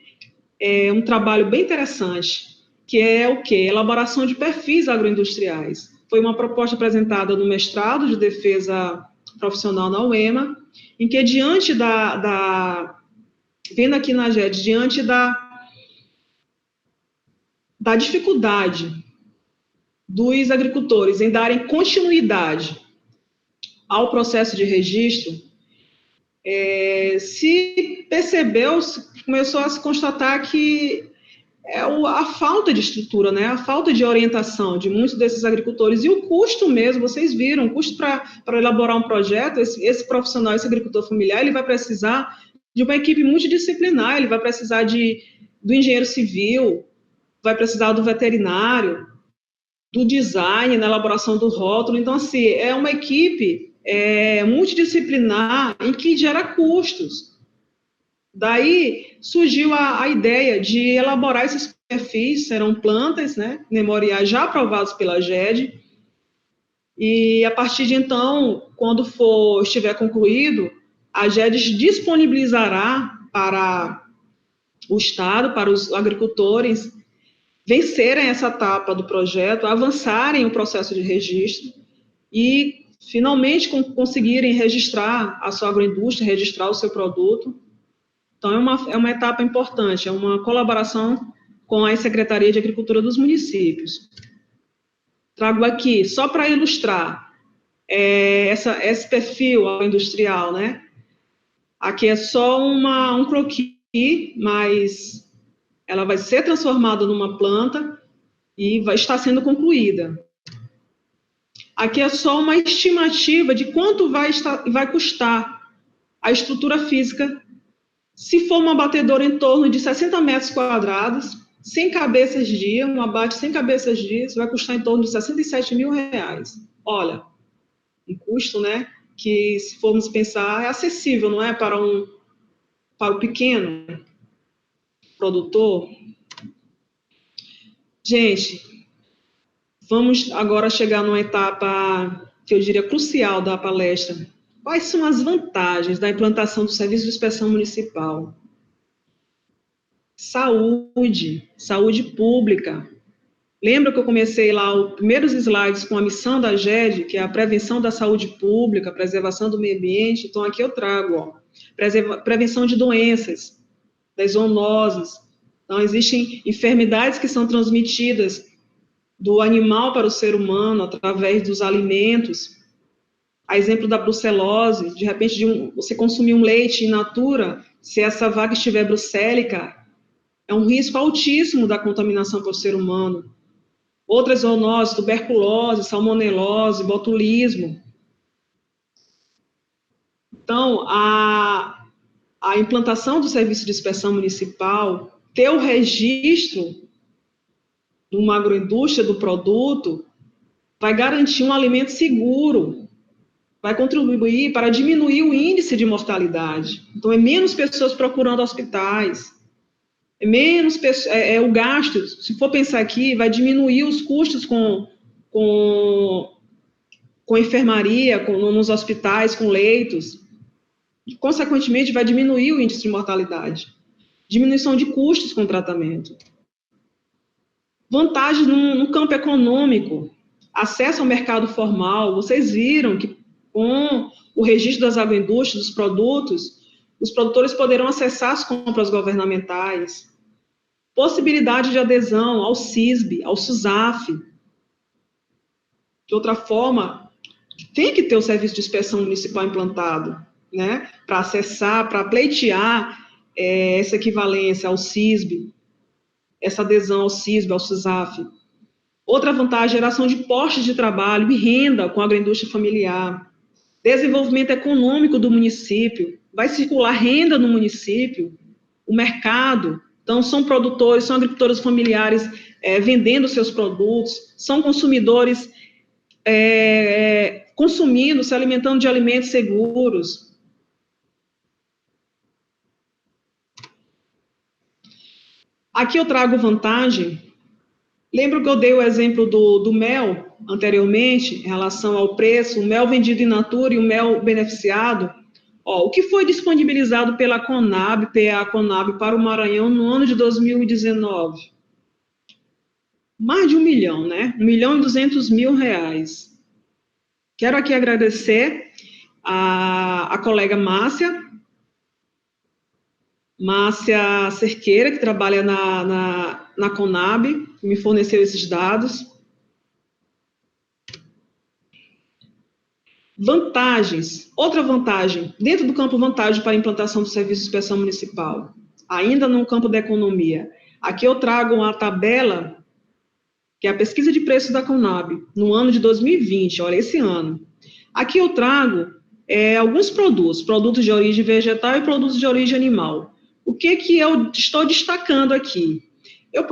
S2: um trabalho bem interessante, que é o quê? Elaboração de perfis agroindustriais. Foi uma proposta apresentada no mestrado de defesa profissional na UEMA, em que diante vendo aqui na GED, diante da dificuldade dos agricultores em darem continuidade ao processo de registro, se percebeu, começou a se constatar que a falta de estrutura, né, a falta de orientação de muitos desses agricultores e o custo mesmo, vocês viram, o custo para elaborar um projeto, esse profissional, esse agricultor familiar, ele vai precisar de uma equipe multidisciplinar, ele vai precisar do engenheiro civil, vai precisar do veterinário, do design, na elaboração do rótulo. Então, assim, é uma equipe multidisciplinar em que gera custos. Daí surgiu a ideia de elaborar esses perfis, serão plantas, né, memoriais já aprovados pela GED, e a partir de então, quando estiver concluído, a GED disponibilizará para o Estado, para os agricultores, vencerem essa etapa do projeto, avançarem o processo de registro e, finalmente, conseguirem registrar a sua agroindústria, registrar o seu produto. Então, é uma etapa importante, é uma colaboração com a Secretaria de Agricultura dos municípios. Trago aqui, só para ilustrar, esse perfil agroindustrial, né? Aqui é só um croquis, mas ela vai ser transformada numa planta e vai estar sendo concluída. Aqui é só uma estimativa de quanto vai custar a estrutura física. Se for uma abatedora em torno de 60 metros quadrados, 100 cabeças dia, um abate 100 cabeças dia, vai custar em torno de R$67 mil. Olha, um custo, né, que, se formos pensar, é acessível, não é, para o pequeno produtor. Gente, vamos agora chegar numa etapa que eu diria crucial da palestra. Quais são as vantagens da implantação do serviço de inspeção municipal? saúde pública. Lembra que eu comecei lá os primeiros slides com a missão da GED, que é a prevenção da saúde pública, preservação do meio ambiente? Então, aqui eu trago, ó, prevenção de doenças, das zoonoses. Então, existem enfermidades que são transmitidas do animal para o ser humano através dos alimentos. A exemplo da brucelose, de repente, você consumir um leite in natura, se essa vaca estiver brucélica, é um risco altíssimo da contaminação para o ser humano. Outras zoonoses, tuberculose, salmonelose, botulismo. Então, a implantação do serviço de inspeção municipal, ter o registro numa agroindústria do produto, vai garantir um alimento seguro, vai contribuir para diminuir o índice de mortalidade. Então, é menos pessoas procurando hospitais, é menos o gasto. Se for pensar aqui, vai diminuir os custos com enfermaria, nos hospitais, com leitos. E, consequentemente, vai diminuir o índice de mortalidade. Diminuição de custos com o tratamento. Vantagens no campo econômico. Acesso ao mercado formal. Vocês viram que com o registro das agroindústrias, dos produtos, os produtores poderão acessar as compras governamentais. Possibilidade de adesão ao SISB, ao SUSAF. De outra forma, tem que ter o serviço de inspeção municipal implantado, né? Para acessar, para pleitear essa equivalência ao SISB, essa adesão ao SISB, ao SUSAF. Outra vantagem, geração de postos de trabalho e renda com a agroindústria familiar. Desenvolvimento econômico do município. Vai circular renda no município, o mercado. Então, são produtores, são agricultores familiares vendendo seus produtos, são consumidores consumindo, se alimentando de alimentos seguros. Aqui eu trago vantagem. Lembra que eu dei o exemplo do mel anteriormente, em relação ao preço, o mel vendido in natura e o mel beneficiado? Ó, o que foi disponibilizado pela Conab, PA Conab, para o Maranhão no ano de 2019? Mais de 1 milhão, né? 1.200.000 reais. Quero aqui agradecer a colega Márcia Cerqueira, que trabalha na Conab, que me forneceu esses dados. Vantagens. Outra vantagem, dentro do campo vantagem para a implantação do serviço de inspeção municipal, ainda no campo da economia. Aqui eu trago uma tabela, que é a pesquisa de preços da Conab, no ano de 2020, olha, esse ano. Aqui eu trago alguns produtos de origem vegetal e produtos de origem animal. O que eu estou destacando aqui? Eu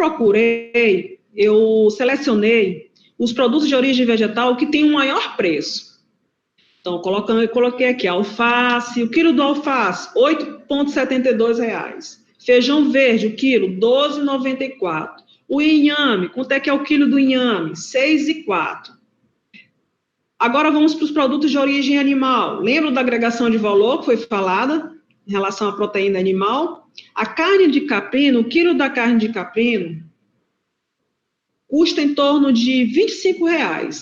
S2: selecionei os produtos de origem vegetal que têm um maior preço. Então, coloquei aqui alface, o quilo do alface, R$ 8,72. Feijão verde, o quilo, R$ 12,94. O inhame, quanto é que é o quilo do inhame? R$ 6,04. Agora vamos para os produtos de origem animal. Lembra da agregação de valor que foi falada em relação à proteína animal? A carne de caprino, o quilo da carne de caprino, custa em torno de R$ 25.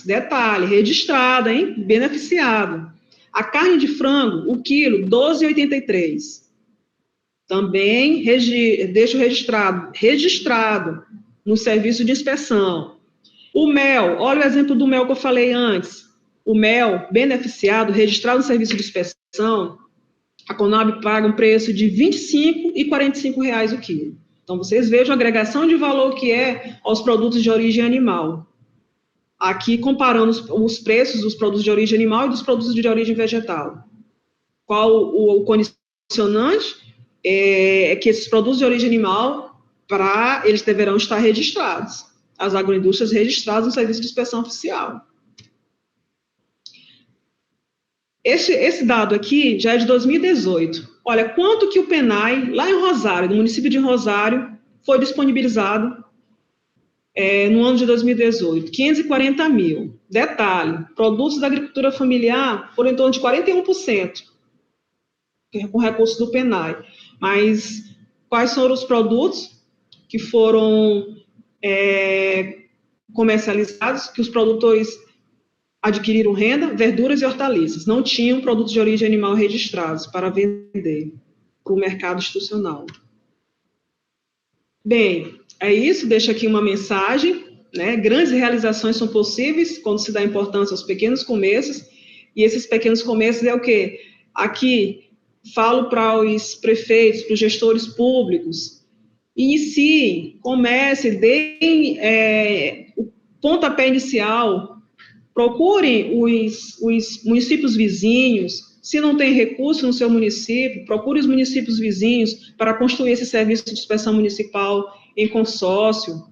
S2: Detalhe, registrada, hein? Beneficiado. A carne de frango, o quilo, R$ 12,83. Também deixo registrado no serviço de inspeção. O mel, olha o exemplo do mel que eu falei antes. O mel beneficiado, registrado no serviço de inspeção, a Conab paga um preço de R$ 25 e R$ 45 o quilo. Então, vocês vejam a agregação de valor que é aos produtos de origem animal. Aqui, comparando os preços dos produtos de origem animal e dos produtos de origem vegetal. Qual o condicionante? É que esses produtos de origem animal, eles deverão estar registrados. As agroindústrias registradas no serviço de inspeção oficial. Esse dado aqui já é de 2018. Olha, quanto que o PENAI, lá em Rosário, no município de Rosário, foi disponibilizado no ano de 2018? 540 mil. Detalhe, produtos da agricultura familiar foram em torno de 41%, com recursos do PENAI. Mas quais foram os produtos? que foram comercializados, que os produtores adquiriram renda, verduras e hortaliças. Não tinham produtos de origem animal registrados para vender para o mercado institucional. Bem, é isso, deixo aqui uma mensagem, né? Grandes realizações são possíveis quando se dá importância aos pequenos começos, e esses pequenos começos é o quê? Aqui, falo para os prefeitos, para os gestores públicos, iniciem, comecem, deem o pontapé inicial, procurem os municípios vizinhos. Se não tem recurso no seu município, procure os municípios vizinhos para construir esse serviço de inspeção municipal em consórcio,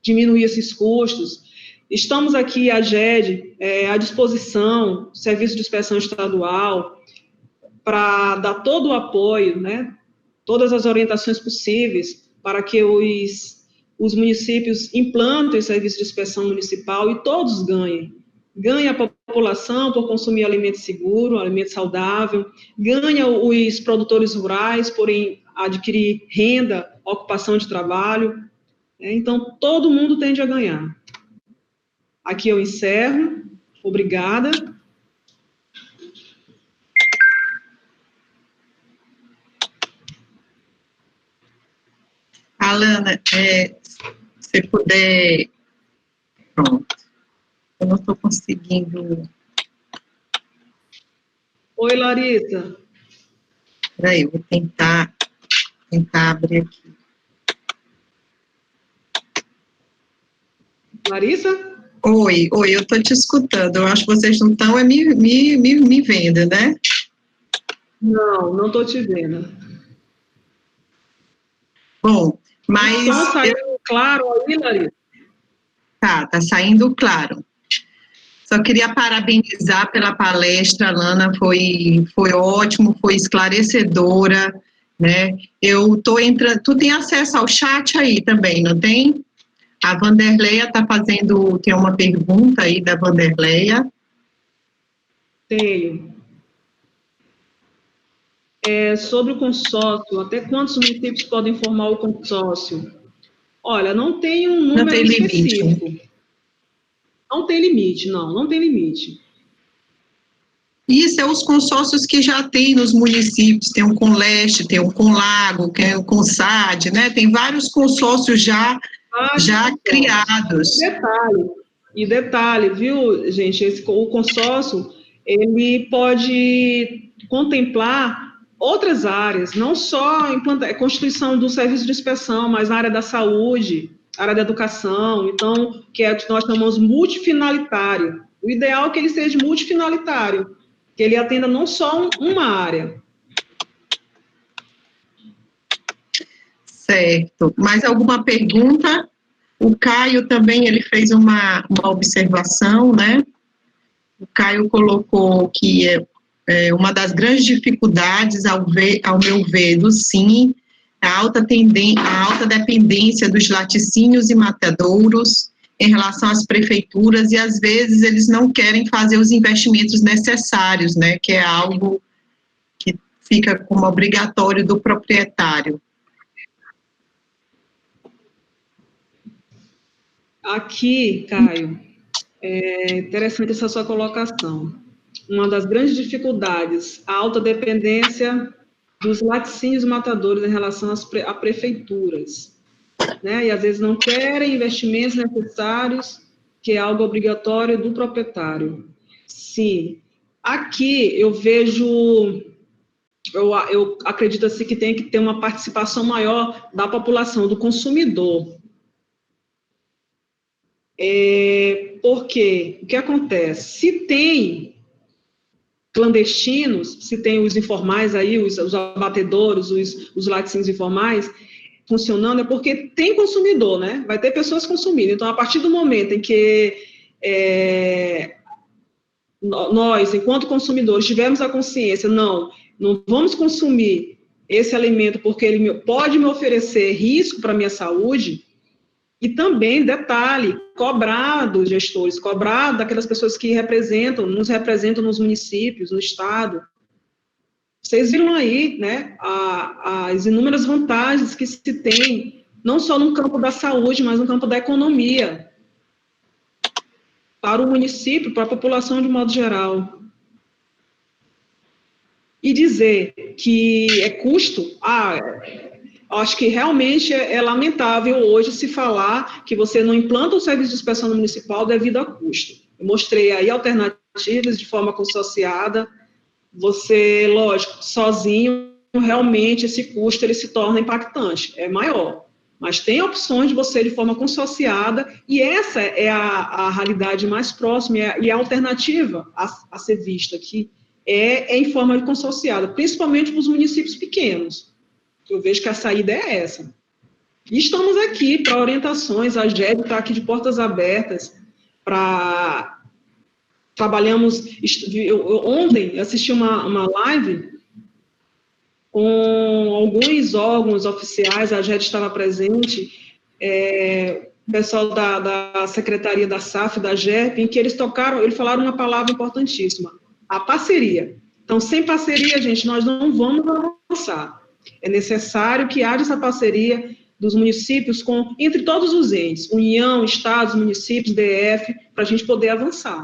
S2: diminuir esses custos. Estamos aqui, a GED, à disposição, Serviço de Inspeção Estadual, para dar todo o apoio, né, todas as orientações possíveis para que os municípios implantem o serviço de inspeção municipal e todos ganhem. Ganha a população por consumir alimento seguro, alimento saudável, ganha os produtores rurais por adquirir renda, ocupação de trabalho. Então, todo mundo tende a ganhar. Aqui eu encerro. Obrigada.
S1: Alana, se puder... Pronto. Eu não estou conseguindo...
S2: Oi, Larissa.
S1: Espera aí, eu vou tentar abrir aqui.
S2: Larissa?
S1: Oi, eu estou te escutando. Eu acho que vocês não estão me vendo, né?
S2: Não estou te vendo.
S1: Bom, mas...
S2: Está saindo claro aí, Larissa?
S1: Tá saindo claro. Só queria parabenizar pela palestra, Alana, foi ótimo, foi esclarecedora, né? Eu tô entrando, tu tem acesso ao chat aí também, não tem? A Vanderleia tem uma pergunta aí da Vanderleia.
S2: Tenho. Sobre o consórcio, até quantos municípios podem formar o consórcio? Olha, não tem um número específico. Limite. Não tem limite, não tem limite.
S1: Isso é os consórcios que já tem nos municípios, tem o Conleste, tem o Conlago, tem o Consad, né? Tem vários consórcios já criados.
S2: Detalhe, viu, gente, o consórcio, ele pode contemplar outras áreas, não só a constituição do serviço de inspeção, mas na área da saúde, área da educação, então, que nós chamamos multifinalitário. O ideal é que ele seja multifinalitário, que ele atenda não só uma área.
S1: Certo. Mais alguma pergunta? O Caio também, ele fez uma observação, né? O Caio colocou que uma das grandes dificuldades, ao meu ver, do SIM, a alta dependência dos laticínios e matadouros em relação às prefeituras, e às vezes eles não querem fazer os investimentos necessários, né, que é algo que fica como obrigatório do proprietário.
S2: Aqui, Caio, é interessante essa sua colocação. Uma das grandes dificuldades, a alta dependência dos laticínios e matadores em relação a prefeituras, né? E às vezes não querem investimentos necessários, que é algo obrigatório do proprietário. Sim, aqui eu vejo, eu acredito assim que tem que ter uma participação maior da população, do consumidor. Porque o que acontece? Se tem clandestinos, se tem os informais aí, os abatedouros, os laticínios informais funcionando, é porque tem consumidor, né? Vai ter pessoas consumindo. Então, a partir do momento em que nós, enquanto consumidores, tivermos a consciência, não vamos consumir esse alimento porque ele pode me oferecer risco para a minha saúde. E também, detalhe, cobrar dos gestores, cobrar daquelas pessoas que nos representam nos municípios, no estado. Vocês viram aí, né, as inúmeras vantagens que se tem não só no campo da saúde, mas no campo da economia, para o município, para a população de modo geral. E dizer que é custo, acho que realmente é lamentável hoje se falar que você não implanta o serviço de inspeção municipal devido a custo. Eu mostrei aí alternativas de forma consorciada. Você, lógico, sozinho, realmente esse custo ele se torna impactante, é maior. Mas tem opções de você de forma consorciada, e essa é a realidade mais próxima e a alternativa a ser vista, que é em forma de consorciada, principalmente para os municípios pequenos. Eu vejo que a saída é essa. E estamos aqui para orientações, a GED está aqui de portas abertas para... Trabalhamos... Ontem assisti uma live com alguns órgãos oficiais, a GED estava presente, o pessoal da Secretaria da SAF, da GERP, em que eles falaram uma palavra importantíssima, a parceria. Então, sem parceria, gente, nós não vamos avançar. É necessário que haja essa parceria dos municípios entre todos os entes, União, Estados, municípios, DF, para a gente poder avançar.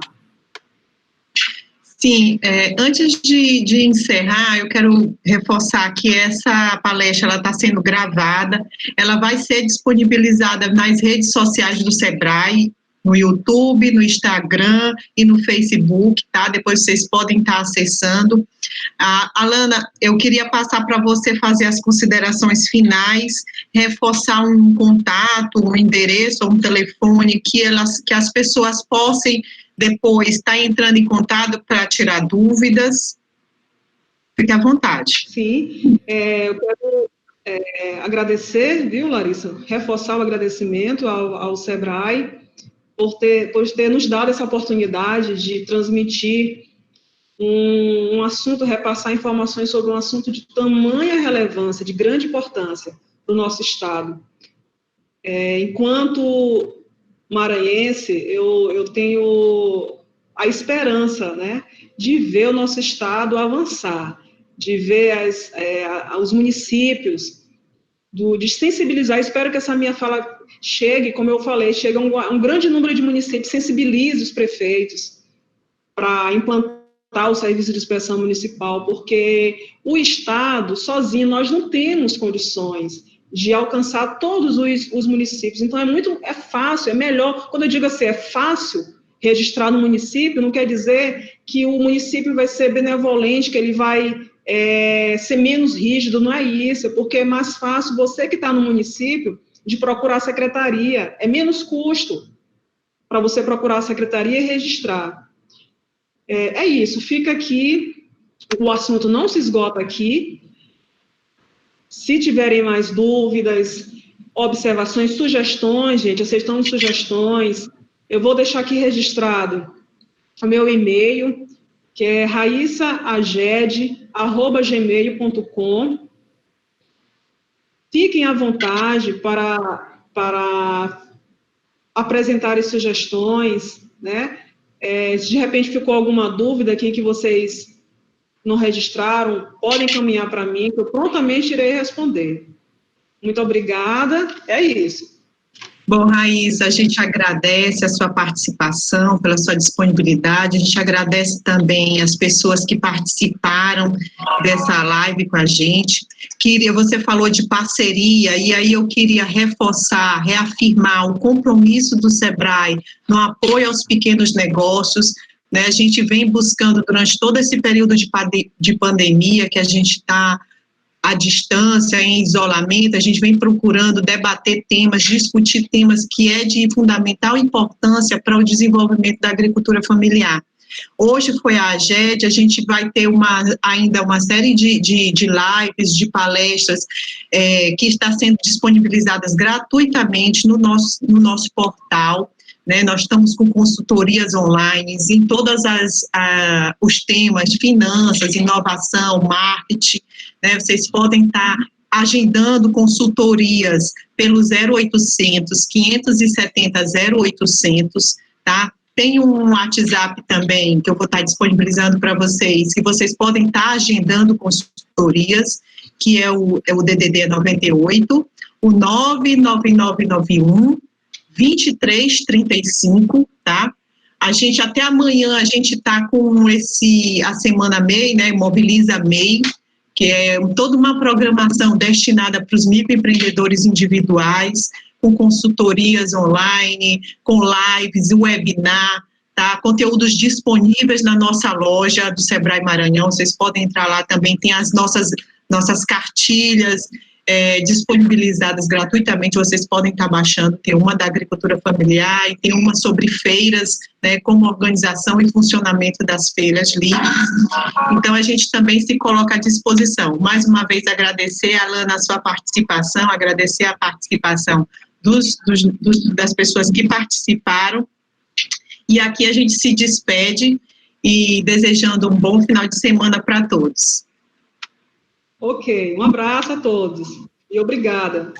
S1: Sim, antes de encerrar, eu quero reforçar que essa palestra está sendo gravada, ela vai ser disponibilizada nas redes sociais do SEBRAE, no YouTube, no Instagram e no Facebook, tá? Depois vocês podem estar acessando. Alana, eu queria passar para você fazer as considerações finais, reforçar um contato, um endereço, um telefone, que as pessoas possam depois estar entrando em contato para tirar dúvidas. Fique à vontade.
S2: Sim, eu quero agradecer, viu, Larissa? Reforçar o agradecimento ao SEBRAE por ter nos dado essa oportunidade de transmitir um assunto, repassar informações sobre um assunto de tamanha relevância, de grande importância para o nosso Estado. Enquanto maranhense, eu tenho a esperança, né, de ver o nosso Estado avançar, de ver os municípios, de sensibilizar. Espero que essa minha fala chegue, como eu falei, chegue a um grande número de municípios, sensibilize os prefeitos para implantar o serviço de inspeção municipal, porque o Estado, sozinho, nós não temos condições de alcançar todos os municípios. Então, é fácil, é melhor. Quando eu digo assim, é fácil registrar no município, não quer dizer que o município vai ser benevolente, que ele vai ser menos rígido, não é isso, é porque é mais fácil você que está no município de procurar a secretaria, é menos custo para você procurar a secretaria e registrar. É isso, fica aqui, o assunto não se esgota aqui. Se tiverem mais dúvidas, observações, sugestões, gente, aceitamos sugestões, eu vou deixar aqui registrado o meu e-mail, que é raissaaged@gmail.com. Fiquem à vontade para apresentarem sugestões, né? Se de repente ficou alguma dúvida aqui que vocês não registraram, podem encaminhar para mim, que eu prontamente irei responder. Muito obrigada, é isso.
S1: Bom, Raíssa, a gente agradece a sua participação, pela sua disponibilidade, a gente agradece também as pessoas que participaram dessa live com a gente. Você falou de parceria, e aí eu queria reforçar, reafirmar o compromisso do SEBRAE no apoio aos pequenos negócios, né? A gente vem buscando durante todo esse período de pandemia, que a gente está à distância, em isolamento, a gente vem procurando debater temas, discutir temas que é de fundamental importância para o desenvolvimento da agricultura familiar. Hoje foi a AGED, a gente vai ter ainda uma série de lives, de palestras que está sendo disponibilizadas gratuitamente no nosso portal, né? Nós estamos com consultorias online em todos os temas, finanças, inovação, marketing, né? Vocês podem estar agendando consultorias pelo 0800 570 0800, tá? Tem um WhatsApp também que eu vou estar disponibilizando para vocês, que vocês podem estar agendando consultorias, que é o DDD 98, o 99991 2335, tá? A gente, até amanhã, a gente está com a Semana MEI, né, Mobiliza MEI, que é toda uma programação destinada para os microempreendedores individuais, com consultorias online, com lives, webinar, tá? Conteúdos disponíveis na nossa loja do Sebrae Maranhão, vocês podem entrar lá também, tem as nossas cartilhas disponibilizadas gratuitamente, vocês podem estar baixando, tem uma da agricultura familiar e tem uma sobre feiras, né, como organização e funcionamento das feiras livres. Então, a gente também se coloca à disposição. Mais uma vez, agradecer, Alana, a sua participação, agradecer a participação das pessoas que participaram, e aqui a gente se despede e desejando um bom final de semana para todos.
S2: Ok, um abraço a todos e obrigada.